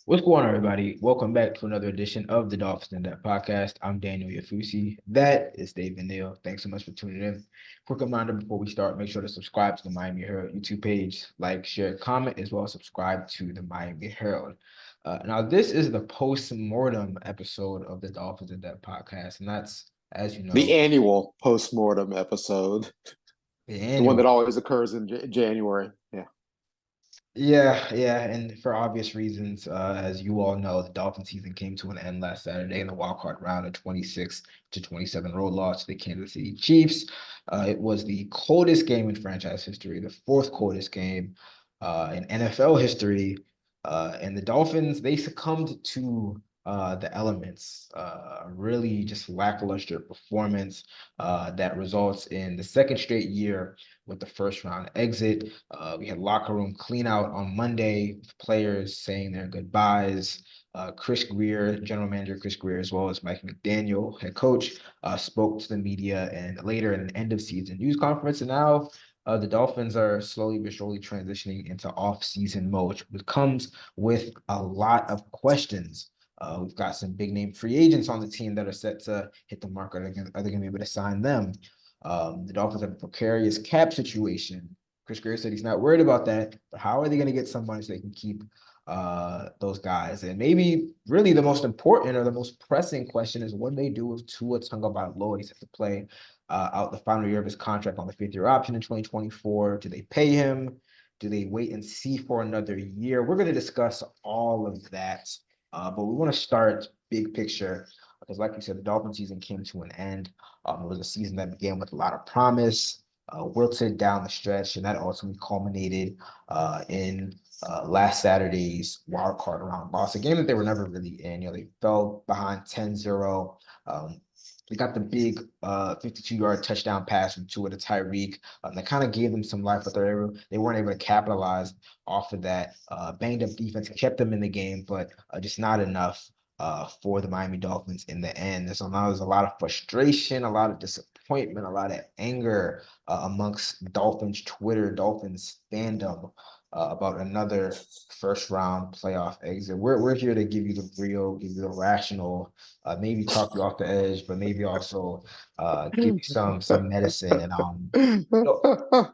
What's going on, everybody? Welcome back to another edition of the Dolphins In Depth podcast. I'm Daniel Oyefusi. That is David Neal. Thanks so much for tuning in. Quick reminder before we start, make sure to subscribe to the Miami Herald YouTube page, like, share, comment, as well as subscribe to the Miami Herald. Now, this is the post-mortem episode of the Dolphins In Depth podcast, and that's, as you The know, annual post-mortem episode, the the one annual. that always occurs in January. Yeah. Yeah, and for obvious reasons, as you all know, the Dolphin season came to an end last Saturday in the wild card round, a 26-27 road loss to the Kansas City Chiefs. It was the coldest game in franchise history, the fourth coldest game in NFL history, and the Dolphins they succumbed to the elements. Really just lackluster performance that results in the second straight year with the first round exit. We had locker room clean out on Monday, players saying their goodbyes. Chris Greer, general manager Chris Greer, as well as Mike McDaniel, head coach, spoke to the media and later in an end of season news conference. And now the Dolphins are slowly but surely transitioning into off-season mode, which comes with a lot of questions. We've got some big name free agents on the team that are set to hit the market. Are they going to be able to sign them? The Dolphins have a precarious cap situation. Chris Greer said he's not worried about that, but how are they going to get some money so they can keep those guys? And maybe really the most important or the most pressing question is what do they do with Tua Tagovailoa? He's set to play out the final year of his contract on the fifth-year option in 2024. Do they pay him? Do they wait and see for another year? We're going to discuss all of that, but we want to start big picture because, like you said, the Dolphin season came to an end. It was a season that began with a lot of promise, wilted down the stretch, and that ultimately culminated in last Saturday's wild card round loss, a game that they were never really in. They fell behind 10-0. They got the big 52-yard touchdown pass from Tua to Tyreek. That kind of gave them some life, but they weren't able to capitalize off of that. Banged up defense kept them in the game, but just not enough for the Miami Dolphins in the end. So now there's a lot of frustration, a lot of disappointment, a lot of anger amongst Dolphins Twitter, Dolphins fandom about another first round playoff exit. We're here to give you the real, give you the rational, maybe talk you off the edge, but maybe also give you some medicine. And so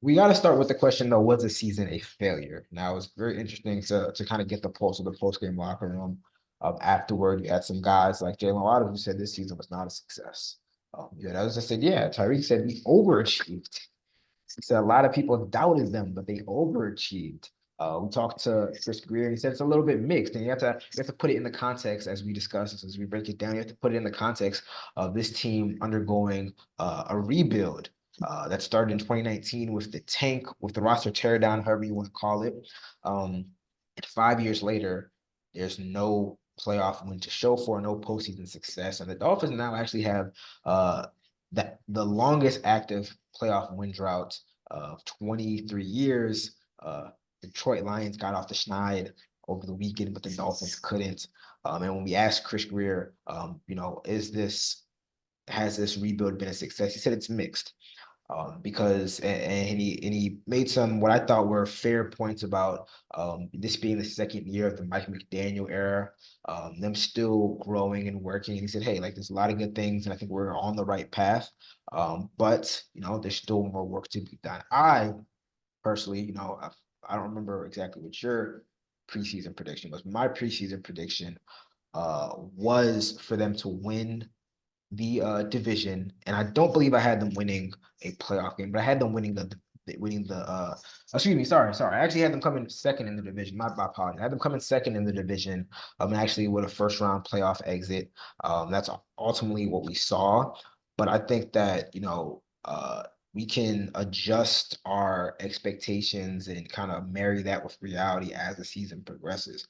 we got to start with the question though: was the season a failure? Now it's very interesting to kind of get the pulse of the post game locker room. Afterward, you had some guys like Jalen Waddle who said this season was not a success. You had others that said, yeah, Tyreek said we overachieved. He said a lot of people doubted them, but they overachieved. We talked to Chris Greer, and he said it's a little bit mixed, and you have to put it in the context as we discuss, as we break it down. You have to put it in the context of this team undergoing a rebuild that started in 2019 with the tank, with the roster teardown, however you want to call it. And 5 years later, there's no playoff win to show for, no postseason success, and the Dolphins now actually have the longest active playoff win drought of 23 years. Detroit Lions got off the schneid over the weekend, but the Dolphins couldn't. And when we asked Chris Greer, has this rebuild been a success? He said it's mixed. Because he made some what I thought were fair points about this being the second year of the Mike McDaniel era, them still growing and working. And he said, "Hey, like there's a lot of good things, and I think we're on the right path. But there's still more work to be done." I personally, I don't remember exactly what your preseason prediction was. My preseason prediction was for them to win the division, and I don't believe I had them winning a playoff game, but I had them winning the excuse me, sorry. I actually had them coming second in the division. My apologies. I had them coming second in the division, and actually with a first round playoff exit. That's ultimately what we saw. But I think that, we can adjust our expectations and kind of marry that with reality as the season progresses.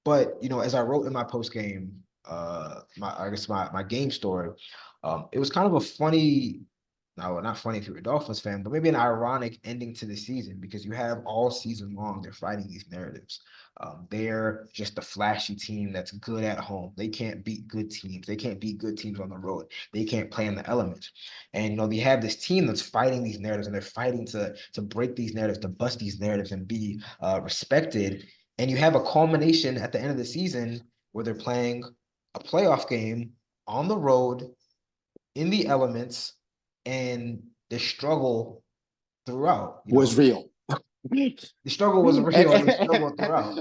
But as I wrote in my post game my game story. It was kind of a funny, no, not funny if you're a Dolphins fan, but maybe an ironic ending to the season because you have all season long they're fighting these narratives. They're just a flashy team that's good at home. They can't beat good teams. They can't beat good teams on the road. They can't play in the elements. And they have this team that's fighting these narratives and they're fighting to break these narratives, to bust these narratives and be respected. And you have a culmination at the end of the season where they're playing a playoff game on the road in the elements, and the struggle throughout. Was real. The struggle was and, real, and the struggle throughout.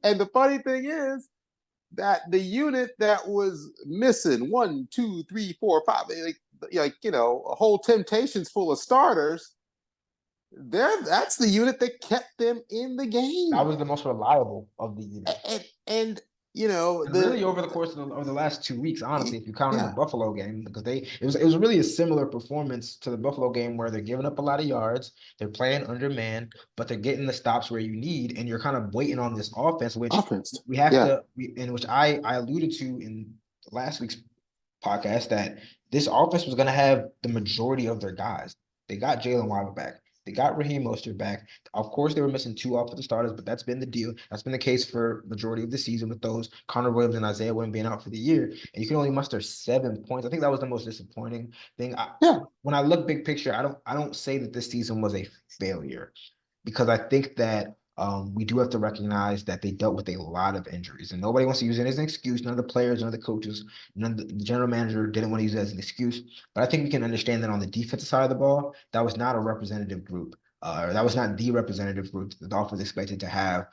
and the funny thing is that the unit that was missing 1, 2, 3, 4, 5, a whole Temptations full of starters. That's the unit that kept them in the game. That was the most reliable of the units. And really over the course of the last 2 weeks, honestly, if you count in the yeah. Buffalo game, because it was really a similar performance to the Buffalo game where they're giving up a lot of yards, they're playing under man, but they're getting the stops where you need, and you're kind of waiting on this offense, which we have to, and which I alluded to in last week's podcast, that this offense was going to have the majority of their guys. They got Jalen Waddle back. They got Raheem Mostert back. Of course, they were missing two offensive starters, but that's been the deal. That's been the case for majority of the season with those Connor Williams and Isaiah Wynn being out for the year. And you can only muster 7 points. I think that was the most disappointing thing. When I look big picture, I don't say that this season was a failure, because I think that we do have to recognize that they dealt with a lot of injuries, and nobody wants to use it as an excuse. None of the players, none of the coaches, none of the general manager didn't want to use it as an excuse. But I think we can understand that on the defensive side of the ball, that was not a representative group. Or that was not the representative group that the Dolphins expected to have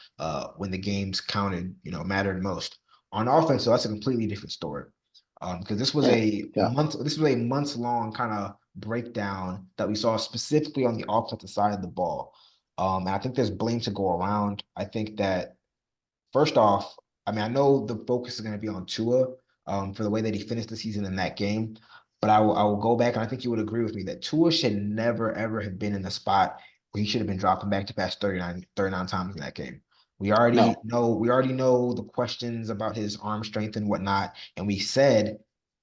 when the games counted, mattered most. On offense, so that's a completely different story. Because this was a months long kind of breakdown that we saw specifically on the offensive side of the ball. And I think there's blame to go around. I think that first off, I mean, I know the focus is going to be on Tua for the way that he finished the season in that game, but I will go back, and I think you would agree with me that Tua should never, ever have been in the spot where he should have been dropping back to pass 39 times in that game. We already know the questions about his arm strength and whatnot, and we said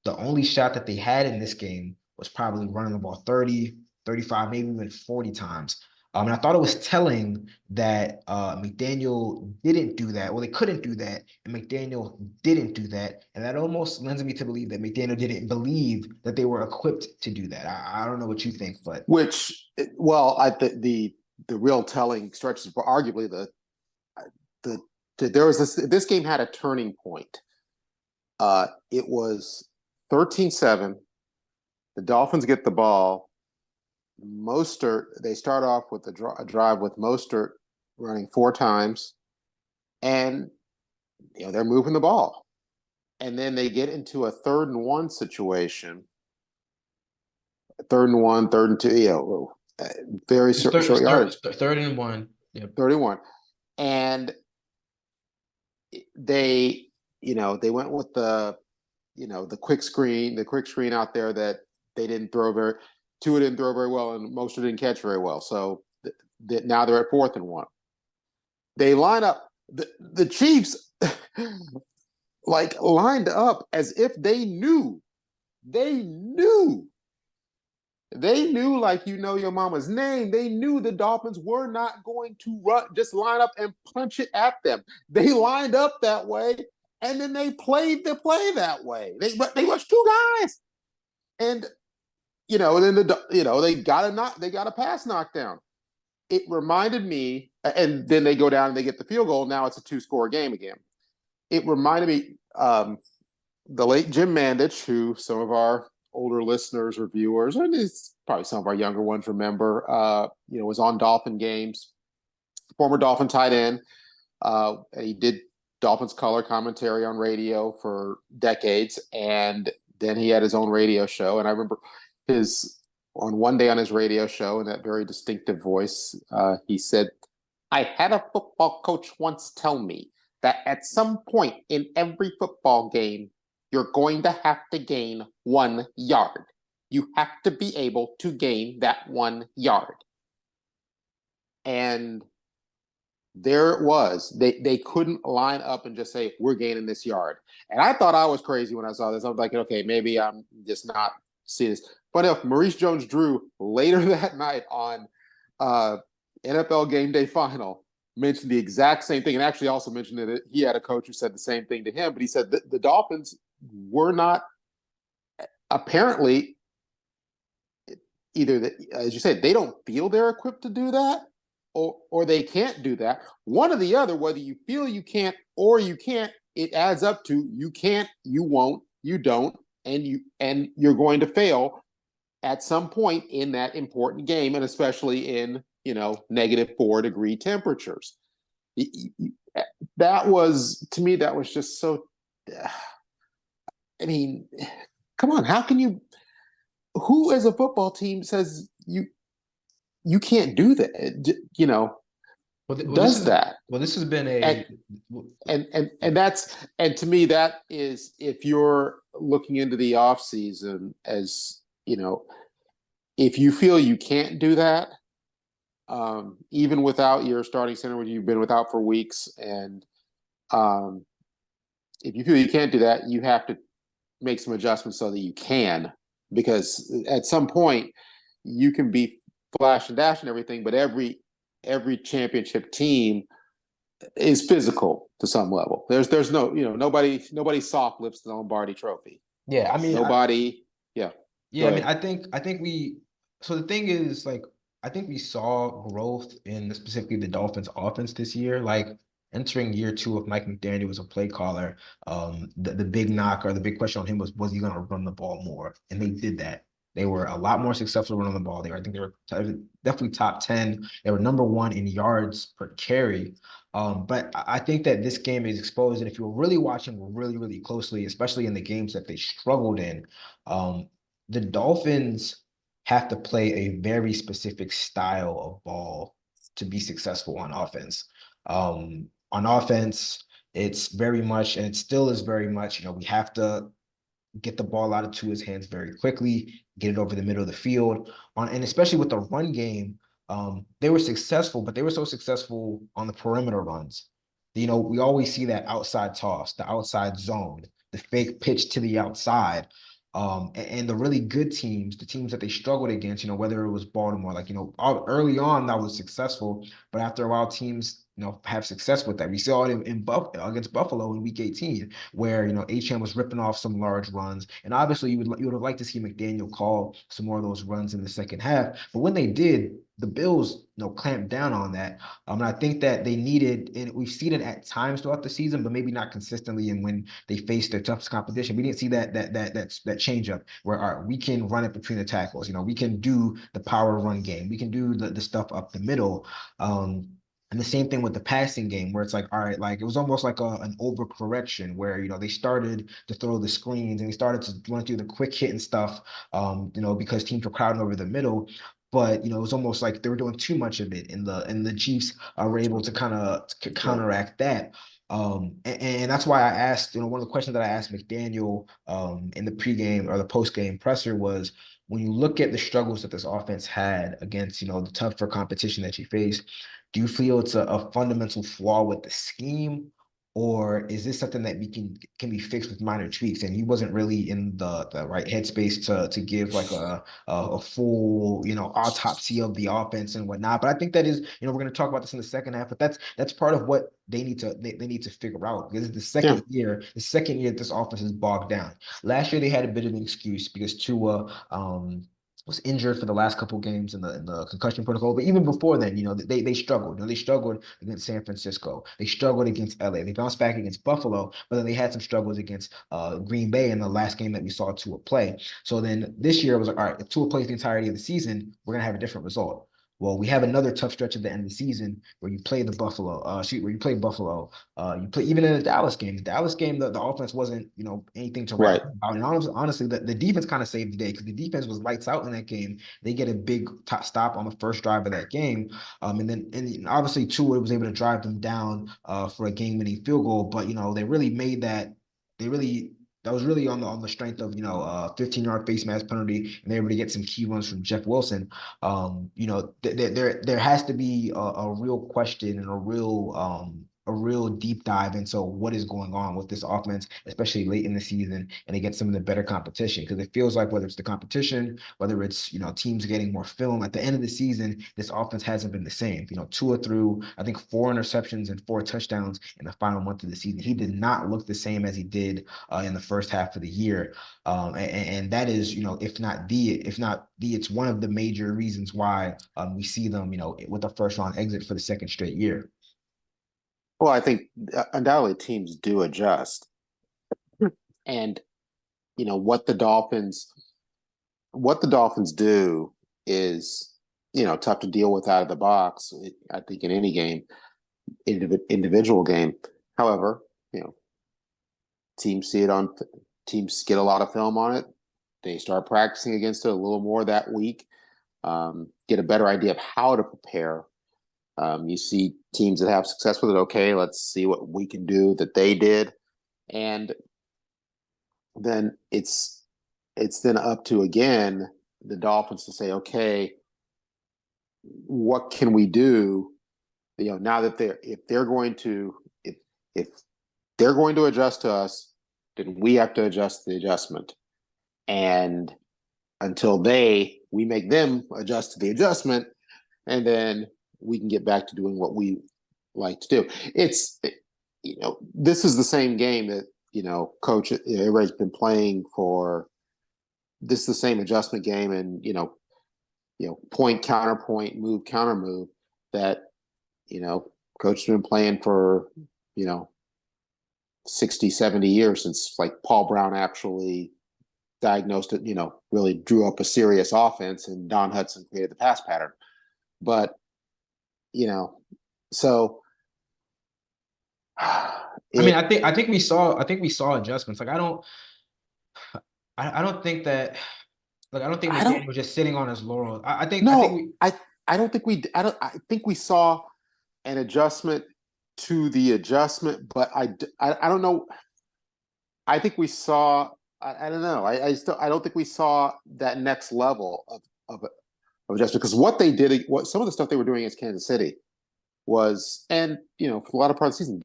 the only shot that they had in this game was probably running the ball 30, 35, maybe even 40 times. And I thought it was telling that McDaniel didn't do that. Well, they couldn't do that, and McDaniel didn't do that. And that almost lends me to believe that McDaniel didn't believe that they were equipped to do that. I don't know what you think, but I think the real telling stretches for arguably there was this game had a turning point. It was 13-7. The Dolphins get the ball. Mostert, they start off with a drive with Mostert running 4 times, and they're moving the ball, and then they get into a 3rd and 1 situation. 3rd and 1, 3rd and 2, very short yardage. 3rd and 1, yep. 3rd and 1, and they went with the quick screen out there that they didn't throw very. Tua didn't throw very well, and Mostert didn't catch very well. So now they're at 4th and 1. They line up. The Chiefs lined up as if they knew. They knew like your mama's name. They knew the Dolphins were not going to just line up and punch it at them. They lined up that way, and then they played the play that way. They rushed 2 guys, and then they got a pass knockdown. It reminded me, and then they go down and they get the field goal. Now it's a 2-score game again. It reminded me the late Jim Mandich, who some of our older listeners or viewers, and it's probably some of our younger ones remember, was on Dolphin games. Former Dolphin tight end. He did Dolphins color commentary on radio for decades, and then he had his own radio show. And I remember on one day on his radio show, in that very distinctive voice, he said, "I had a football coach once tell me that at some point in every football game, you're going to have to gain 1 yard. You have to be able to gain that 1 yard." And there it was. They couldn't line up and just say, "We're gaining this yard." And I thought I was crazy when I saw this. I was like, okay, maybe I'm just not seeing this. But if Maurice Jones-Drew later that night on NFL Game Day Final mentioned the exact same thing, and actually also mentioned that he had a coach who said the same thing to him, but he said the Dolphins were not apparently either, as you said, they don't feel they're equipped to do that, or they can't do that. One or the other, whether you feel you can't or you can't, it adds up to you can't, you won't, you don't, and you're going to fail at some point in that important game, and especially in -4 degree temperatures. That was, to me, that was just so. I mean, come on, how can you? Who as a football team says you can't do that? This Does is that? well, this has been And a and to me, that is, if you're looking into the off season, as if you feel you can't do that, even without your starting center, when you've been without for weeks, and um, if you feel you can't do that, you have to make some adjustments so that you can, because at some point you can be flash and dash and everything, but every championship team is physical to some level. There's no, nobody soft lifts the Lombardi Trophy. yeah. I mean, Nobody. Yeah. yeah. Go I mean, ahead. I think we. So the thing is, like, I think we saw growth in specifically the Dolphins' offense this year. Like entering year two of Mike McDaniel as a play caller, the big knock or the big question on him was he going to run the ball more, and they did that. They were a lot more successful running the ball. I think they were definitely top 10. They were number one in yards per carry. But I think that this game is exposed, and if you're really watching really, really closely, especially in the games that they struggled in, um, the Dolphins have to play a very specific style of ball to be successful on offense. On offense, it's very much, and it still is very much, we have to get the ball out of Tua's hands very quickly, get it over the middle of the field. And especially with the run game, they were successful, but they were so successful on the perimeter runs. We always see that outside toss, the outside zone, the fake pitch to the outside. And the really good teams, the teams that they struggled against, whether it was Baltimore, like, early on that was successful, but after a while, teams, have success with that. We saw it against Buffalo in Week 18, where Achane was ripping off some large runs, and obviously you would have liked to see McDaniel call some more of those runs in the second half. But when they did, the Bills clamped down on that. And I think that they needed, and we've seen it at times throughout the season, but maybe not consistently. And when they faced their toughest competition, we didn't see that change up where all right, we can run it between the tackles. We can do the power run game. We can do the stuff up the middle. And the same thing with the passing game, where it's like, all right, like it was almost like an overcorrection where, they started to throw the screens and they started to want to do the quick hit and stuff, because teams were crowding over the middle. But, it was almost like they were doing too much of it, and the Chiefs were able to kind of counteract that. And that's why I asked, one of the questions that I asked McDaniel in the pregame or the postgame presser was, when you look at the struggles that this offense had against, the tougher competition that you faced, do you feel it's a fundamental flaw with the scheme, or is this something that we can be fixed with minor tweaks? And he wasn't really in the right headspace to give like a full autopsy of the offense and whatnot. But I think that is, we're going to talk about this in the second half, but that's part of what they need to figure out, because it's Yeah. the second year this offense is bogged down. Last year they had a bit of an excuse because Tua was injured for the last couple of games in the concussion protocol. But even before then, they struggled. They struggled against San Francisco. They struggled against LA. They bounced back against Buffalo, but then they had some struggles against Green Bay in the last game that we saw Tua play. So then this year it was like, all right, if Tua plays the entirety of the season, we're gonna have a different result. Well, we have another tough stretch at the end of the season where you play where you play Buffalo, you play even in the Dallas game. The Dallas game, the offense wasn't, anything to write Right. about. And honestly, the defense kind of saved the day because the defense was lights out in that game. They get a big top stop on the first drive of that game. And obviously Tua was able to drive them down for a game-winning field goal. But they really made that. They really That was really on the strength of 15-yard face mask penalty, and they were able to get some key runs from Jeff Wilson. There has to be a real question and a real a real deep dive into what is going on with this offense, especially late in the season, and against some of the better competition. Because it feels like whether it's the competition, whether it's teams getting more film, at the end of the season, this offense hasn't been the same. Tua threw, I think, 4 interceptions and 4 touchdowns in the final month of the season. He did not look the same as he did in the first half of the year. And that is, it's one of the major reasons why we see them, with a first round exit for the second straight year. Well, I think undoubtedly teams do adjust, and what the Dolphins do is tough to deal with out of the box. I think in any game, individual game. However, teams see it on teams get a lot of film on it. They start practicing against it a little more that week. Get a better idea of how to prepare. You see teams that have success with it. Okay, let's see what we can do that they did, and then it's then up to again the Dolphins to say, okay, what can we do? Now that if they're going to adjust to us, then we have to adjust the adjustment, and until we make them adjust to the adjustment, and then we can get back to doing what we like to do. This is the same game that coach everybody's been playing for. This is the same adjustment game, and point, counterpoint, move, counter move that coach has been playing for 60, 70 years, since like Paul Brown actually diagnosed it, really drew up a serious offense, and Don Hudson created the pass pattern. But so I think we saw adjustments. Like I don't think that I don't think McDaniel was just sitting on his laurels. I don't think I think we saw an adjustment to the adjustment, but I don't know. I think we saw. I don't know. I don't think we saw that next level of adjustment, because what they did, some of the stuff they were doing against Kansas City was, and for a lot of part of the season,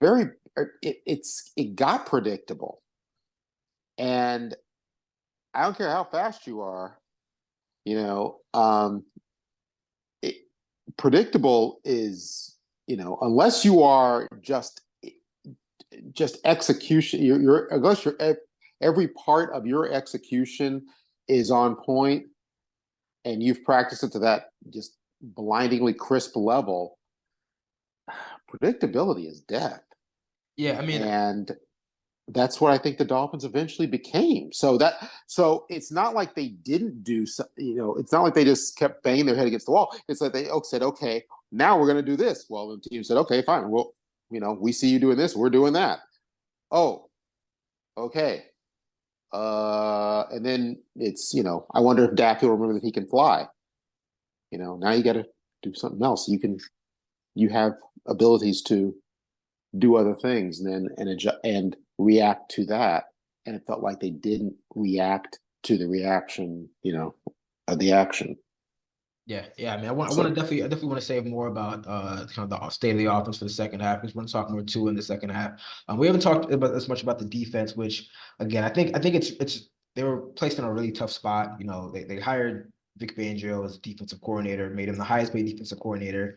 it got predictable, and I don't care how fast you are, predictable is, unless you are just execution, unless every part of your execution is on point and you've practiced it to that just blindingly crisp level, predictability is death. Yeah, I mean, and that's what I think the Dolphins eventually became. So it's not like they didn't do, it's not like they just kept banging their head against the wall. It's like they said, okay, now we're going to do this. Well, the team said, okay, fine. Well, we see you doing this. We're doing that. Oh, okay. And then it's, I wonder if Dak will remember that he can fly. Now you got to do something else. You have abilities to do other things, and and react to that. And it felt like they didn't react to the reaction, of the action. Yeah. I mean, I definitely want to say more about kind of the state of the offense for the second half, because we're going to talk more too in the second half. We haven't talked about as much about the defense, which again, I think it's they were placed in a really tough spot. They hired Vic Fangio as defensive coordinator, made him the highest paid defensive coordinator.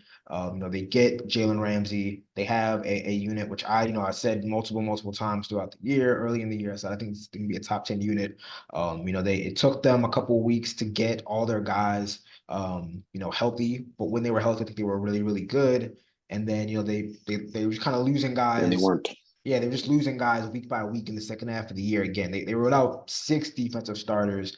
They get Jalen Ramsey. They have a unit, which I said multiple times throughout the year, early in the year. So I think it's going to be a top 10 unit. It took them a couple of weeks to get all their guys healthy, but when they were healthy, I think they were really, really good. And then, they were kind of losing And they guys. weren't. Yeah, they were just losing guys week by week in the second half of the year. Again, they wrote out 6 defensive starters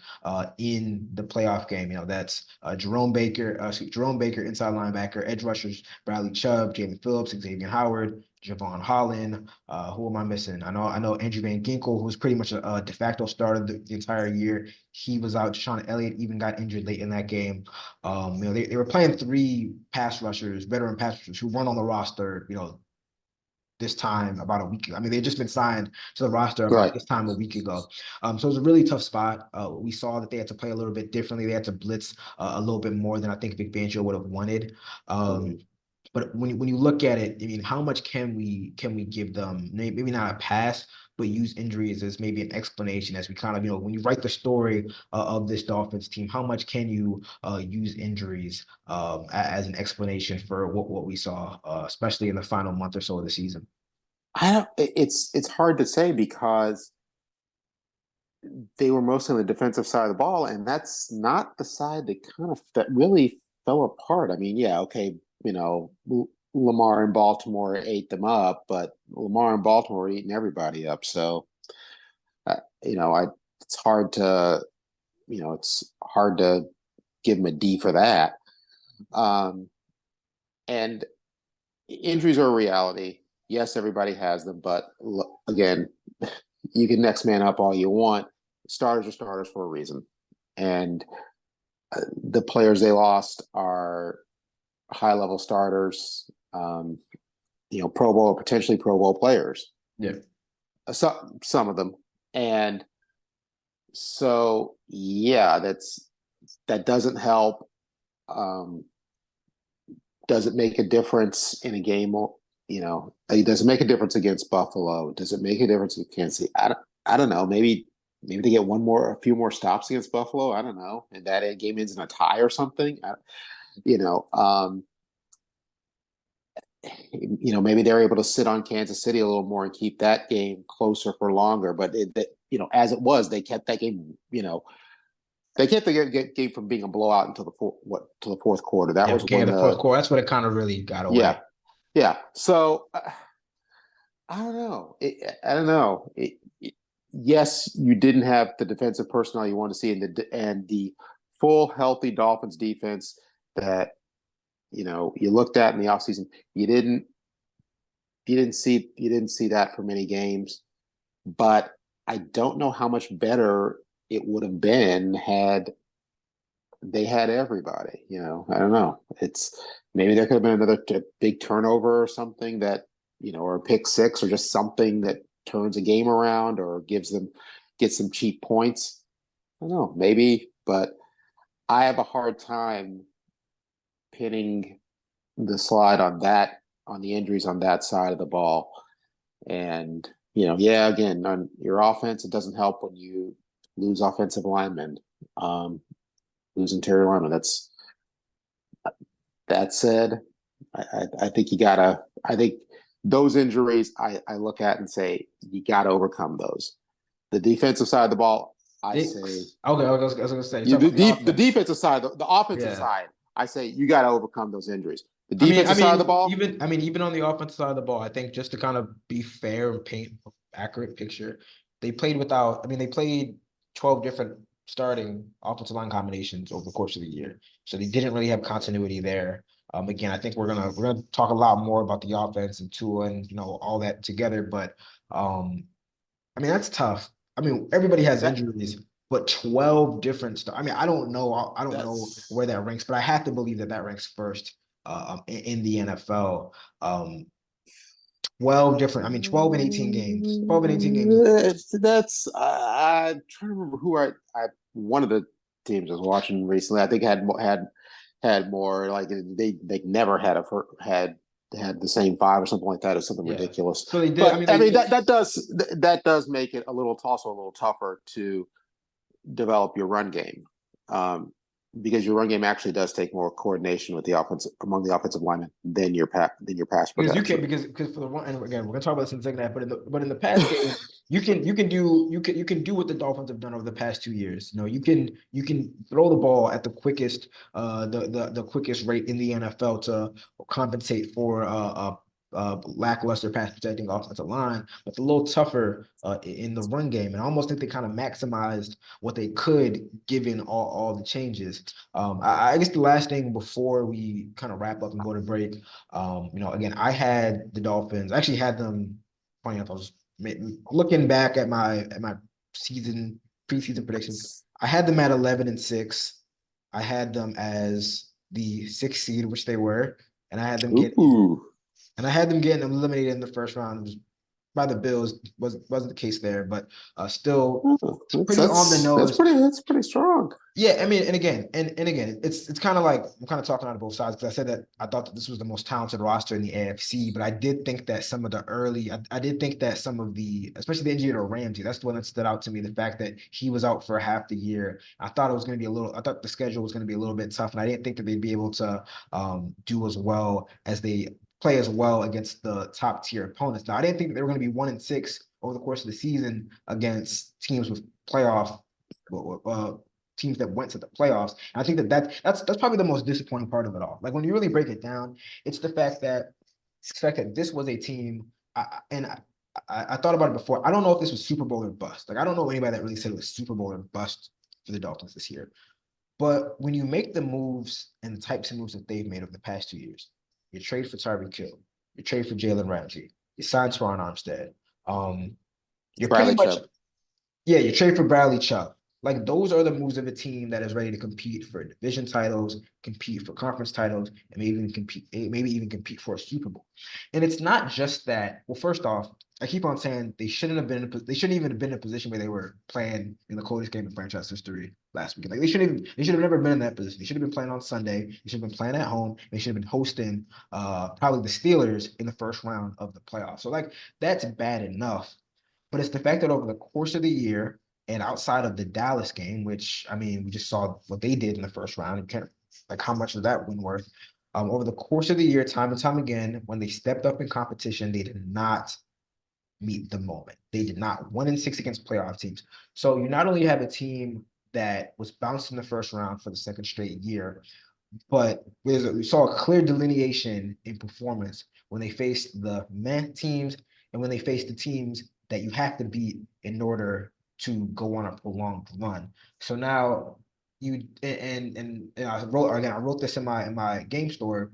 in the playoff game. That's Jerome Baker, inside linebacker, edge rushers, Bradley Chubb, Jalen Phillips, Xavier Howard, Javon Holland. Who am I missing? I know Andrew Van Ginkel, who was pretty much a de facto starter the entire year. He was out. Sean Elliott even got injured late in that game. They were playing 3 veteran pass rushers who run on the roster, this time about a week ago. I mean, they've just been signed to the roster about this time a week ago. So it was a really tough spot. We saw that they had to play a little bit differently. They had to blitz a little bit more than I think Vic Fangio would have wanted. But when you look at it, I mean, how much can we give them? Maybe not a pass, but use injuries as maybe an explanation as we kind of, when you write the story of this Dolphins team, how much can you use injuries as an explanation for what we saw, especially in the final month or so of the season? I don't. It's hard to say because they were mostly on the defensive side of the ball, and that's not the side that really fell apart. I mean, yeah, okay, Lamar and Baltimore ate them up, but Lamar and Baltimore are eating everybody up. So, I it's hard to it's hard to give them a D for that. Um, and injuries are a reality. Yes, everybody has them, but again, you can next man up all you want. Starters are starters for a reason, and the players they lost are high level starters. Pro Bowl or potentially Pro Bowl players. Yeah. Some of them, and so yeah, that doesn't help. Does it make a difference in a game? Does it make a difference against Buffalo? Does it make a difference with Kansas City? I don't know. Maybe they get a few more stops against Buffalo. I don't know, and that game ends in a tie or something. You know, um, maybe they're able to sit on Kansas City a little more and keep that game closer for longer. But as it was, they kept that game. They kept the game from being a blowout until the fourth quarter. That Yeah, was okay, when the fourth quarter, that's what it kind of really got yeah, away. yeah. So I don't know. I don't know. Yes, you didn't have the defensive personnel you want to see, and the full healthy Dolphins defense that you looked at in the offseason. You didn't see that for many games, but I don't know how much better it would have been had they had everybody. I don't know. It's maybe there could have been another big turnover or something that or a pick six or just something that turns a game around or gets some cheap points. I don't know, maybe, but I have a hard time pinning the slide on the injuries on that side of the ball. And yeah, again, on your offense, it doesn't help when you lose offensive linemen, lose interior linemen. That said, I think you gotta. I think those injuries I look at and say you gotta overcome those. The defensive side of the ball, I say Okay, I was gonna say, you, talk about the the offense. defensive side, the offensive Yeah. side, I say you gotta overcome those injuries. The defensive side of the ball, Even on the offensive side of the ball, I think just to kind of be fair and paint an accurate picture, they played without. I mean, they played 12 different starting offensive line combinations over the course of the year, so they didn't really have continuity there. Again, I think we're gonna talk a lot more about the offense and Tua and all that together, but I mean that's tough. I mean, everybody has that injuries, but 12 different stuff. I mean, I don't know. I don't know that's where that ranks, but I have to believe that ranks first in the NFL. 12 different, I mean, 12 and 18 games. 12 and 18 games. that's I'm trying to remember who I one of the teams I was watching recently. I think had more like they never had the same five or something like that or something Yeah. ridiculous. So they did. I But mean, I mean that does make it also a little tougher to develop your run game. Because your run game actually does take more coordination with the offense among the offensive linemen than your pass because you can protection. because for the one, and again we're gonna talk about this in the second half, but in the pass game you can do what the Dolphins have done over the past 2 years. You can throw the ball at the quickest the quickest rate in the NFL to compensate for lackluster pass protecting offensive line, but it's a little tougher in the run game. And I almost think they kind of maximized what they could given all the changes. I guess the last thing before we kind of wrap up and go to break, again, I had the Dolphins. I actually had them. Funny enough, I was looking back at my season preseason predictions. I had them at 11-6. I had them as the sixth seed, which they were, and I had them Ooh. getting eliminated in the first round. by the Bills wasn't the case there, but still Oh, pretty on the nose. that's pretty strong. Yeah, I mean, and again, it's kind of like I'm kind of talking out of both sides because I said that I thought that this was the most talented roster in the AFC, but I did think that some of the I did think that some of the, especially the injury to Ramsey, that's the one that stood out to me. The fact that he was out for half the year, I thought it was going to be I thought the schedule was going to be a little bit tough, and I didn't think that they'd be able to do as well as they play as well against the top tier opponents. Now, I didn't think that they were going to be 1-6 over the course of the season against teams with playoff. Teams that went to the playoffs. And I think that's probably the most disappointing part of it all. Like when you really break it down, it's the fact that this was a team. I thought about it before. I don't know if this was Super Bowl or bust. Like I don't know anybody that really said it was Super Bowl or bust for the Dolphins this year. But when you make the moves and the types of moves that they've made over the past 2 years, you trade for Tyreek Hill, you trade for Jalen Ramsey, you sign Teron Armstead. You're pretty Bradley much Chubb. Yeah, you trade for Bradley Chubb. Like those are the moves of a team that is ready to compete for division titles, compete for conference titles, and maybe even compete for a Super Bowl. And it's not just that. Well, first off, I keep on saying they shouldn't even have been in a position where they were playing in the coldest game in franchise history last weekend. Like they should have never been in that position. They should have been playing on Sunday. They should have been playing at home. They should have been hosting probably the Steelers in the first round of the playoffs. So like that's bad enough. But it's the fact that over the course of the year and outside of the Dallas game, which I mean, we just saw what they did in the first round, and can't like how much was that win worth? Over the course of the year, time and time again, when they stepped up in competition, they did not meet the moment. They did not 1-6 against playoff teams. So you not only have a team that was bounced in the first round for the second straight year, but we saw a clear delineation in performance when they faced the meh teams and when they faced the teams that you have to beat in order to go on a prolonged run. So now you and I wrote this in my game story.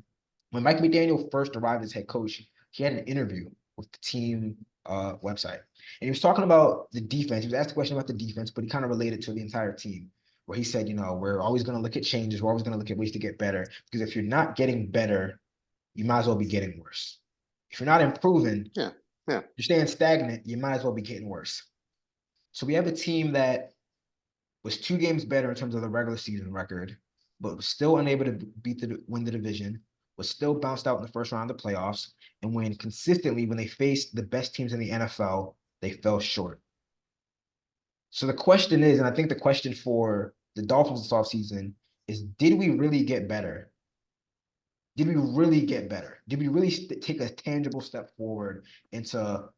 When Mike McDaniel first arrived as head coach, he had an interview with the team website. And he was talking about the defense. He was asked a question about the defense, but he kind of related to the entire team where he said, we're always going to look at changes. We're always going to look at ways to get better. Because if you're not getting better, you might as well be getting worse. If you're not improving, you're staying stagnant, you might as well be getting worse. So we have a team that was 2 games better in terms of the regular season record, but was still unable to win the division, was still bounced out in the first round of the playoffs, and when they faced the best teams in the NFL, they fell short. So the question is, and I think the question for the Dolphins this offseason is, did we really get better? Did we really get better? Did we really take a tangible step forward into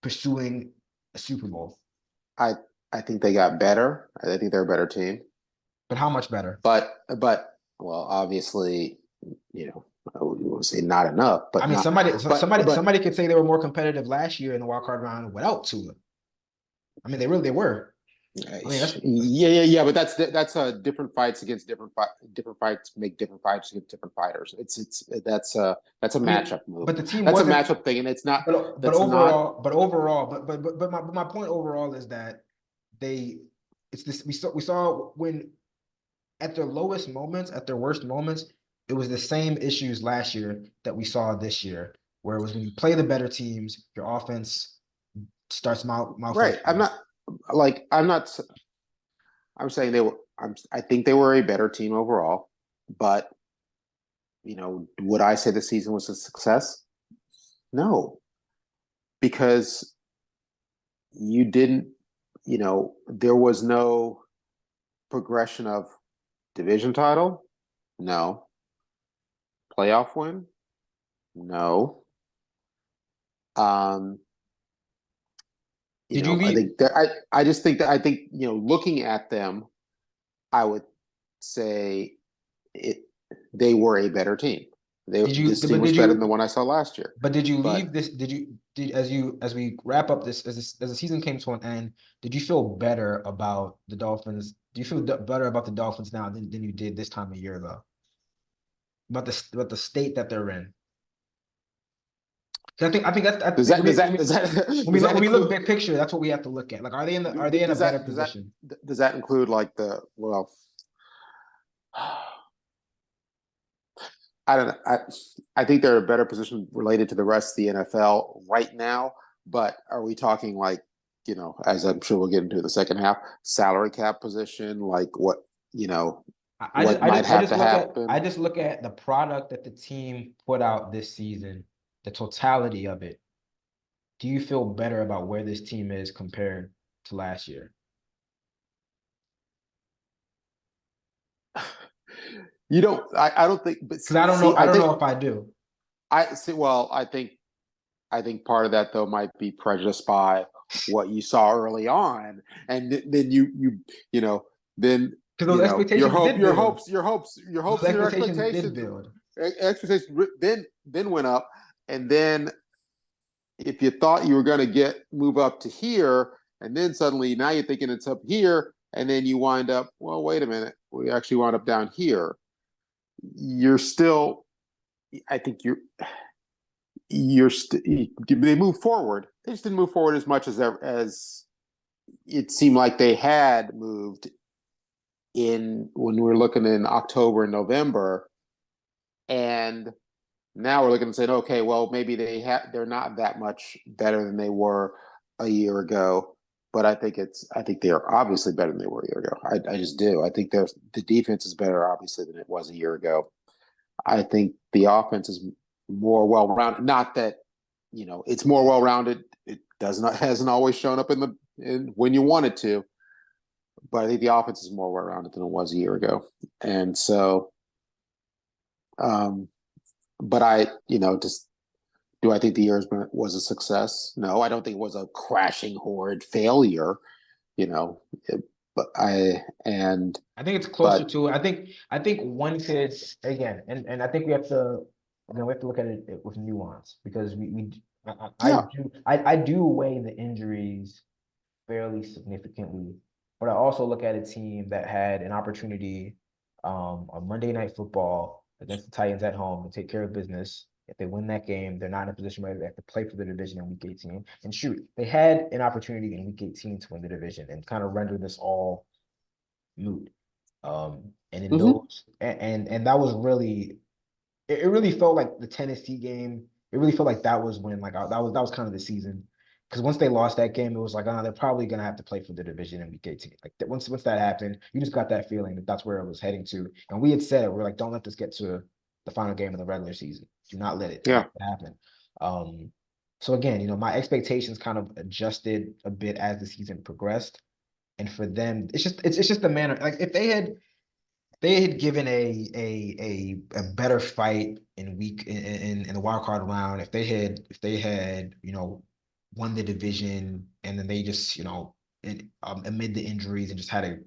pursuing a Super Bowl? I think they got better. I think they're a better team. But how much better? But well, obviously, I would say not enough. But I mean, somebody could say they were more competitive last year in the wild card round without Tua. I mean, they were. I mean, yeah. But that's different fights against different fights make different fights against different fighters. That's a matchup move. But the team that's wasn't a matchup thing, and it's not. But my point overall is that it's this we saw when at their lowest moments, at their worst moments, it was the same issues last year that we saw this year, where it was when you play the better teams, your offense starts malfunctioning. Right. I'm saying I think they were a better team overall, but would I say the season was a success? No, because you didn't, there was no progression of division title. No. Playoff win. No. Did you leave? I think that I just think that looking at them, I would say they were a better team. This team was better than the one I saw last year. But did you leave this? As we wrap up this as the season came to an end, did you feel better about the Dolphins? Do you feel better about the Dolphins now than you did this time a year ago? About the state that they're in. I think when we look big picture, that's what we have to look at. Like, are they in a better position? Does that include I don't know. I think they're in a better position related to the rest of the NFL right now, But are we talking like, as I'm sure we'll get into the second half, salary cap position, like what might have to I happen? just look at the product that the team put out this season, the totality of it. Do you feel better about where this team is compared to last year? I don't think, but Because I don't see, know. I don't know if I do. I see, well, I think part of that though might be prejudiced by what you saw early on, and then you know then Because those your expectations hope did your build. hopes your hopes your Those hopes and your expectations did build. expectations then went up, and then if you thought you were going to move up to here, and then suddenly now you're thinking it's up here, and then you wind up, well, wait a minute, we actually wound up down here. You're still, I think they move forward. They just didn't move forward as much as it seemed like they had moved in when we were looking in October and November, and now we're looking and saying, okay, well, maybe they're not that much better than they were a year ago. But I think they are obviously better than they were a year ago. I just do. I think the defense is better, obviously, than it was a year ago. I think the offense is more well rounded. Not that it's more well rounded. It hasn't always shown up in when you want it to, but I think the offense is more well rounded than it was a year ago. And so, but just do I think the year was a success? No, I don't think it was a crashing, horrid failure. You know, but I think it's closer but to. I think one could again, and I think we have to look at it with nuance because yeah, I do weigh the injuries fairly significantly, but I also look at a team that had an opportunity on Monday Night Football against the Titans at home to take care of business. If they win that game, they're not in a position where they have to play for the division in Week 18. And shoot, they had an opportunity in Week 18 to win the division and kind of render this all moot. And in mm-hmm. those, and that was really, it really felt like the Tennessee game. It really felt like that was when that was kind of the season. Because once they lost that game, it was like, oh, they're probably gonna have to play for the division in Week 18. Like once that happened, you just got that feeling that that's where it was heading to. And we had said it. We're like, don't let this get to the final game of the regular season. Do not let it Yeah, happen. Um, so again, my expectations kind of adjusted a bit as the season progressed. And for them, it's just the manner. Like if they had given a better fight in the wild card round, if they had won the division and then they just amid the injuries and just had a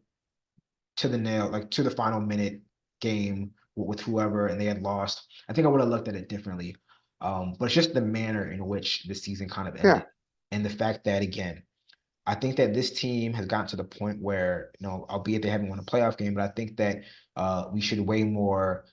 to the nail like to the final minute game with whoever and they had lost, I think I would have looked at it differently. But it's just the manner in which the season kind of yeah, ended and the fact that again I think that this team has gotten to the point where, albeit they haven't won a playoff game, but I think that we should way more.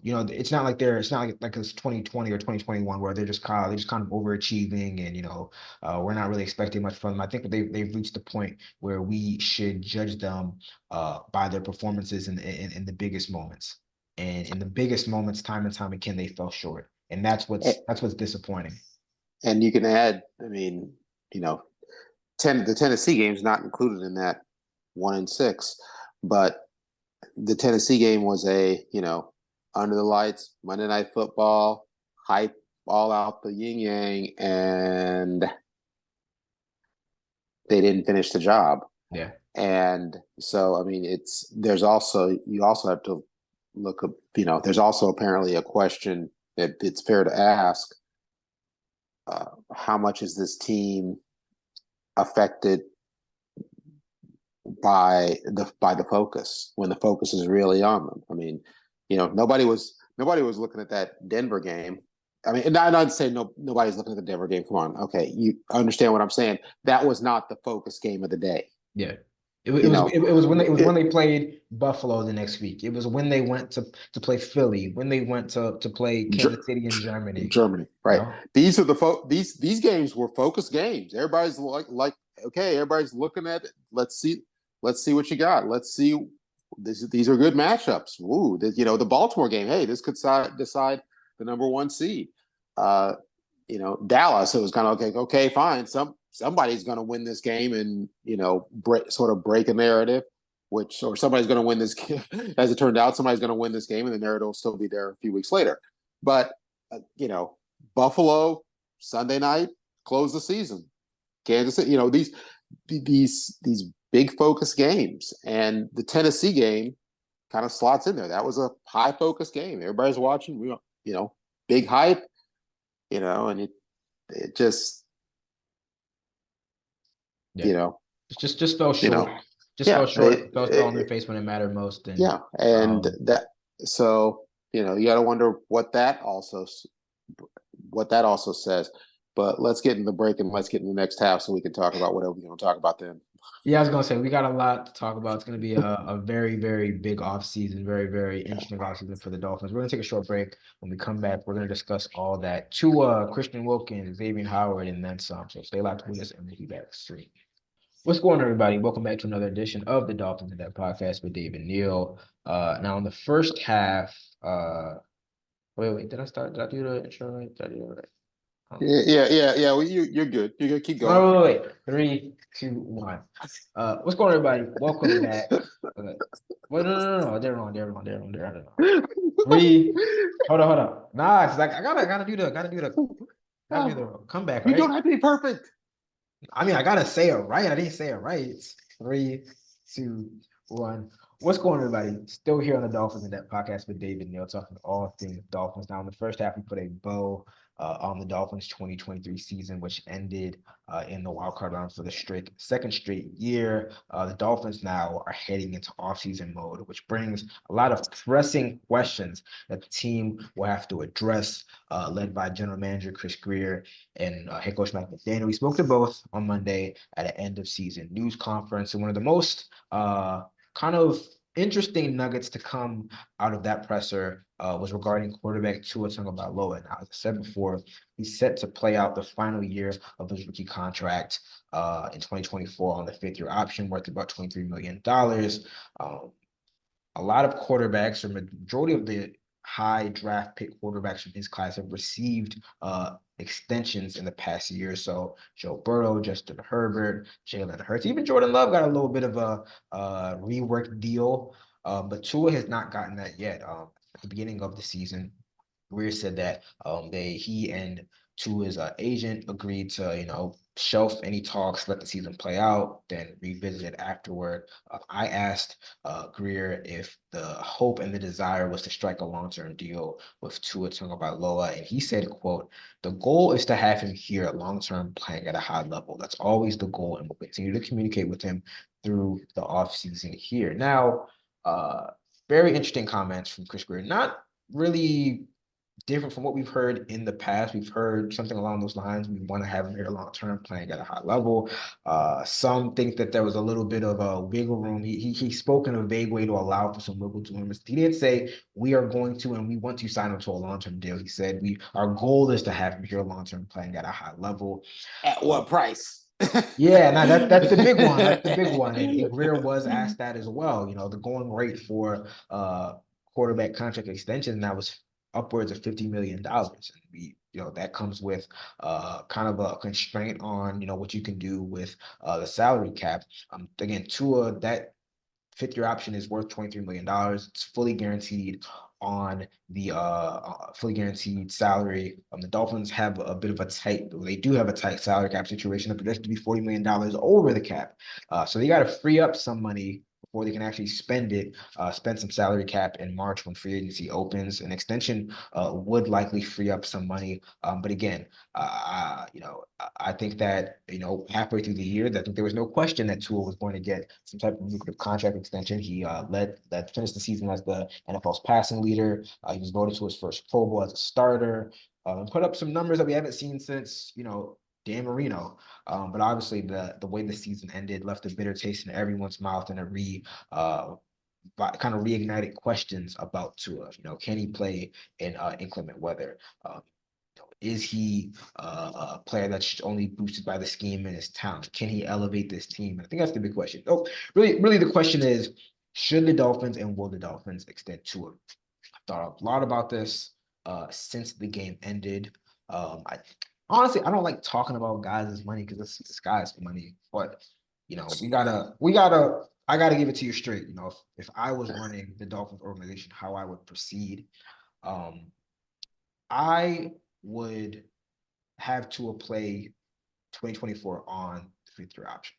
It's not like it's 2020 or 2021 where they're just kind of overachieving and we're not really expecting much from them. I think that they've reached the point where we should judge them by their performances in the biggest moments. And in the biggest moments, time and time again, they fell short, and that's what's disappointing. and you can add. I mean, you know, the Tennessee game's not included in that 1-6, but the Tennessee game was under the lights Monday Night Football, hype all out the yin yang, and they didn't finish the job. Yeah. And so, I mean, you also have to look up. There's also apparently a question that it's fair to ask: how much is this team affected by the focus when the focus is really on them? I mean, nobody was looking at that Denver game. I mean, and I'm not saying nobody's looking at the Denver game. Come on, okay, you understand what I'm saying? That was not the focus game of the day. Yeah. It, wa- You know, it was when they played Buffalo the next week. It was when they went to play Philly, when they went to play Kansas City in Germany. Germany, You right? know? These are these games were focus games. Everybody's like okay, everybody's looking at it. Let's see what you got. Let's see. These are good matchups. The Baltimore game. Hey, this could decide the number one seed. Dallas, it was kind of okay, fine. Somebody's going to win this game and break a narrative, or somebody's going to win this game. As it turned out, somebody's going to win this game, and the narrative will still be there a few weeks later. But Buffalo Sunday night closed the season. Kansas City, these big focus games, and the Tennessee game kind of slots in there. That was a high focus game. Everybody's watching. Big hype. And it just, Yeah. you know, Just fell short. Yeah, fell short. Fell on their face when it mattered most. And yeah, and so you got to wonder what that also says. But let's get in the break and let's get in the next half so we can talk about whatever we're going to talk about then. yeah, I was gonna say we got a lot to talk about. It's gonna be a very, very big off season, very, very interesting off season for the Dolphins. We're gonna take a short break. When we come back, we're gonna discuss all that. Christian Wilkins, Xavier Howard, and then some. So stay locked with us and we'll be back straight. What's going on, everybody? Welcome back to another edition of the Dolphins In Depth podcast with David Neal. Now in the first half, wait, did I start? Did I do the intro right? Did I do it right? Yeah. Well, you're good. You're good. Keep going. Wait. 3, 2, 1. What's going on, everybody? Welcome back. Wait, no. They're wrong. Three. Hold on. Nah, cause I gotta do the comeback, You right? don't have to be perfect. I mean, I gotta say it right. I didn't say it right. It's 3, 2, 1. What's going on, everybody? Still here on the Dolphins In Depth podcast with David Neal, talking all things Dolphins. Now, in the first half, we put a bow on the Dolphins 2023 season, which ended in the wild card round for the second straight year. The Dolphins now are heading into offseason mode, which brings a lot of pressing questions that the team will have to address, led by General Manager Chris Grier and head coach Mike McDaniel. We spoke to both on Monday at an end of season news conference, and one of the most kind of interesting nuggets to come out of that presser was regarding quarterback Tua Tagovailoa. Now, as I said before, he's set to play out the final year of his rookie contract in 2024 on the fifth-year option worth about $23 million. A lot of quarterbacks, or majority of the high draft pick quarterbacks from his class, have received extensions in the past year. So Joe Burrow, Justin Herbert, Jalen Hurts, even Jordan Love got a little bit of a reworked deal, but Tua has not gotten that yet. At the beginning of the season, Greer said that he and Tua's agent agreed to, shelf any talks, let the season play out, then revisit it afterward. I asked Greer if the hope and the desire was to strike a long-term deal with Tua Tagovailoa, and he said, quote, "The goal is to have him here long-term playing at a high level. That's always the goal, and we'll continue to communicate with him through the offseason here." Now, very interesting comments from Chris Greer. Not really different from what we've heard in the past. We've heard something along those lines. We want to have him here long term, playing at a high level. Some think that there was a little bit of a wiggle room. He spoke in a vague way to allow for some wiggle to him. He didn't say we are going to and we want to sign him to a long term deal. He said our goal is to have him here long term, playing at a high level. At what price? Yeah, now that's the big one. That's the big one. And Greer was asked that as well. The going rate for quarterback contract extension now was upwards of $50 million. And that comes with kind of a constraint on, what you can do with the salary cap. Again, Tua, that fifth-year option is worth $23 million. It's fully guaranteed on the fully guaranteed salary. The Dolphins have a bit of a they do have a tight salary cap situation. It projected to be $40 million over the cap. So they got to free up some money before they can actually spend some salary cap in March when free agency opens. An extension would likely free up some money. But again, I think that, halfway through the year, I think there was no question that Tua was going to get some type of lucrative contract extension. He finished the season as the NFL's passing leader. He was voted to his first Pro Bowl as a starter. Put up some numbers that we haven't seen since, Dan Marino. But obviously the way the season ended left a bitter taste in everyone's mouth and kind of reignited questions about Tua. Can he play in inclement weather? Is he a player that's only boosted by the scheme and his talent? Can he elevate this team? I think that's the big question. Oh, really, the question is, should the Dolphins and will the Dolphins extend Tua? I've thought a lot about this since the game ended. honestly, I don't like talking about guys' money because it's guys' money. But I gotta give it to you straight. If I was running the Dolphins organization, how I would proceed, um, I would have to play 2024 on the free throw option.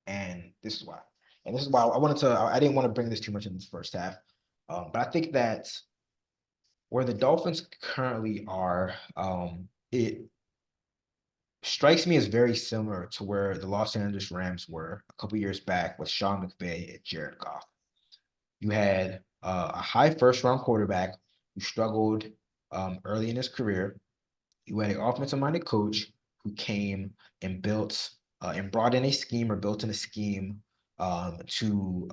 And this is why. And this is why I didn't want to bring this too much in the first half. But I think that where the Dolphins currently are, it strikes me as very similar to where the Los Angeles Rams were a couple years back with Sean McVay and Jared Goff. You had a high first round quarterback who struggled early in his career. You had an offensive minded coach who came and built and brought in a scheme or built in a scheme to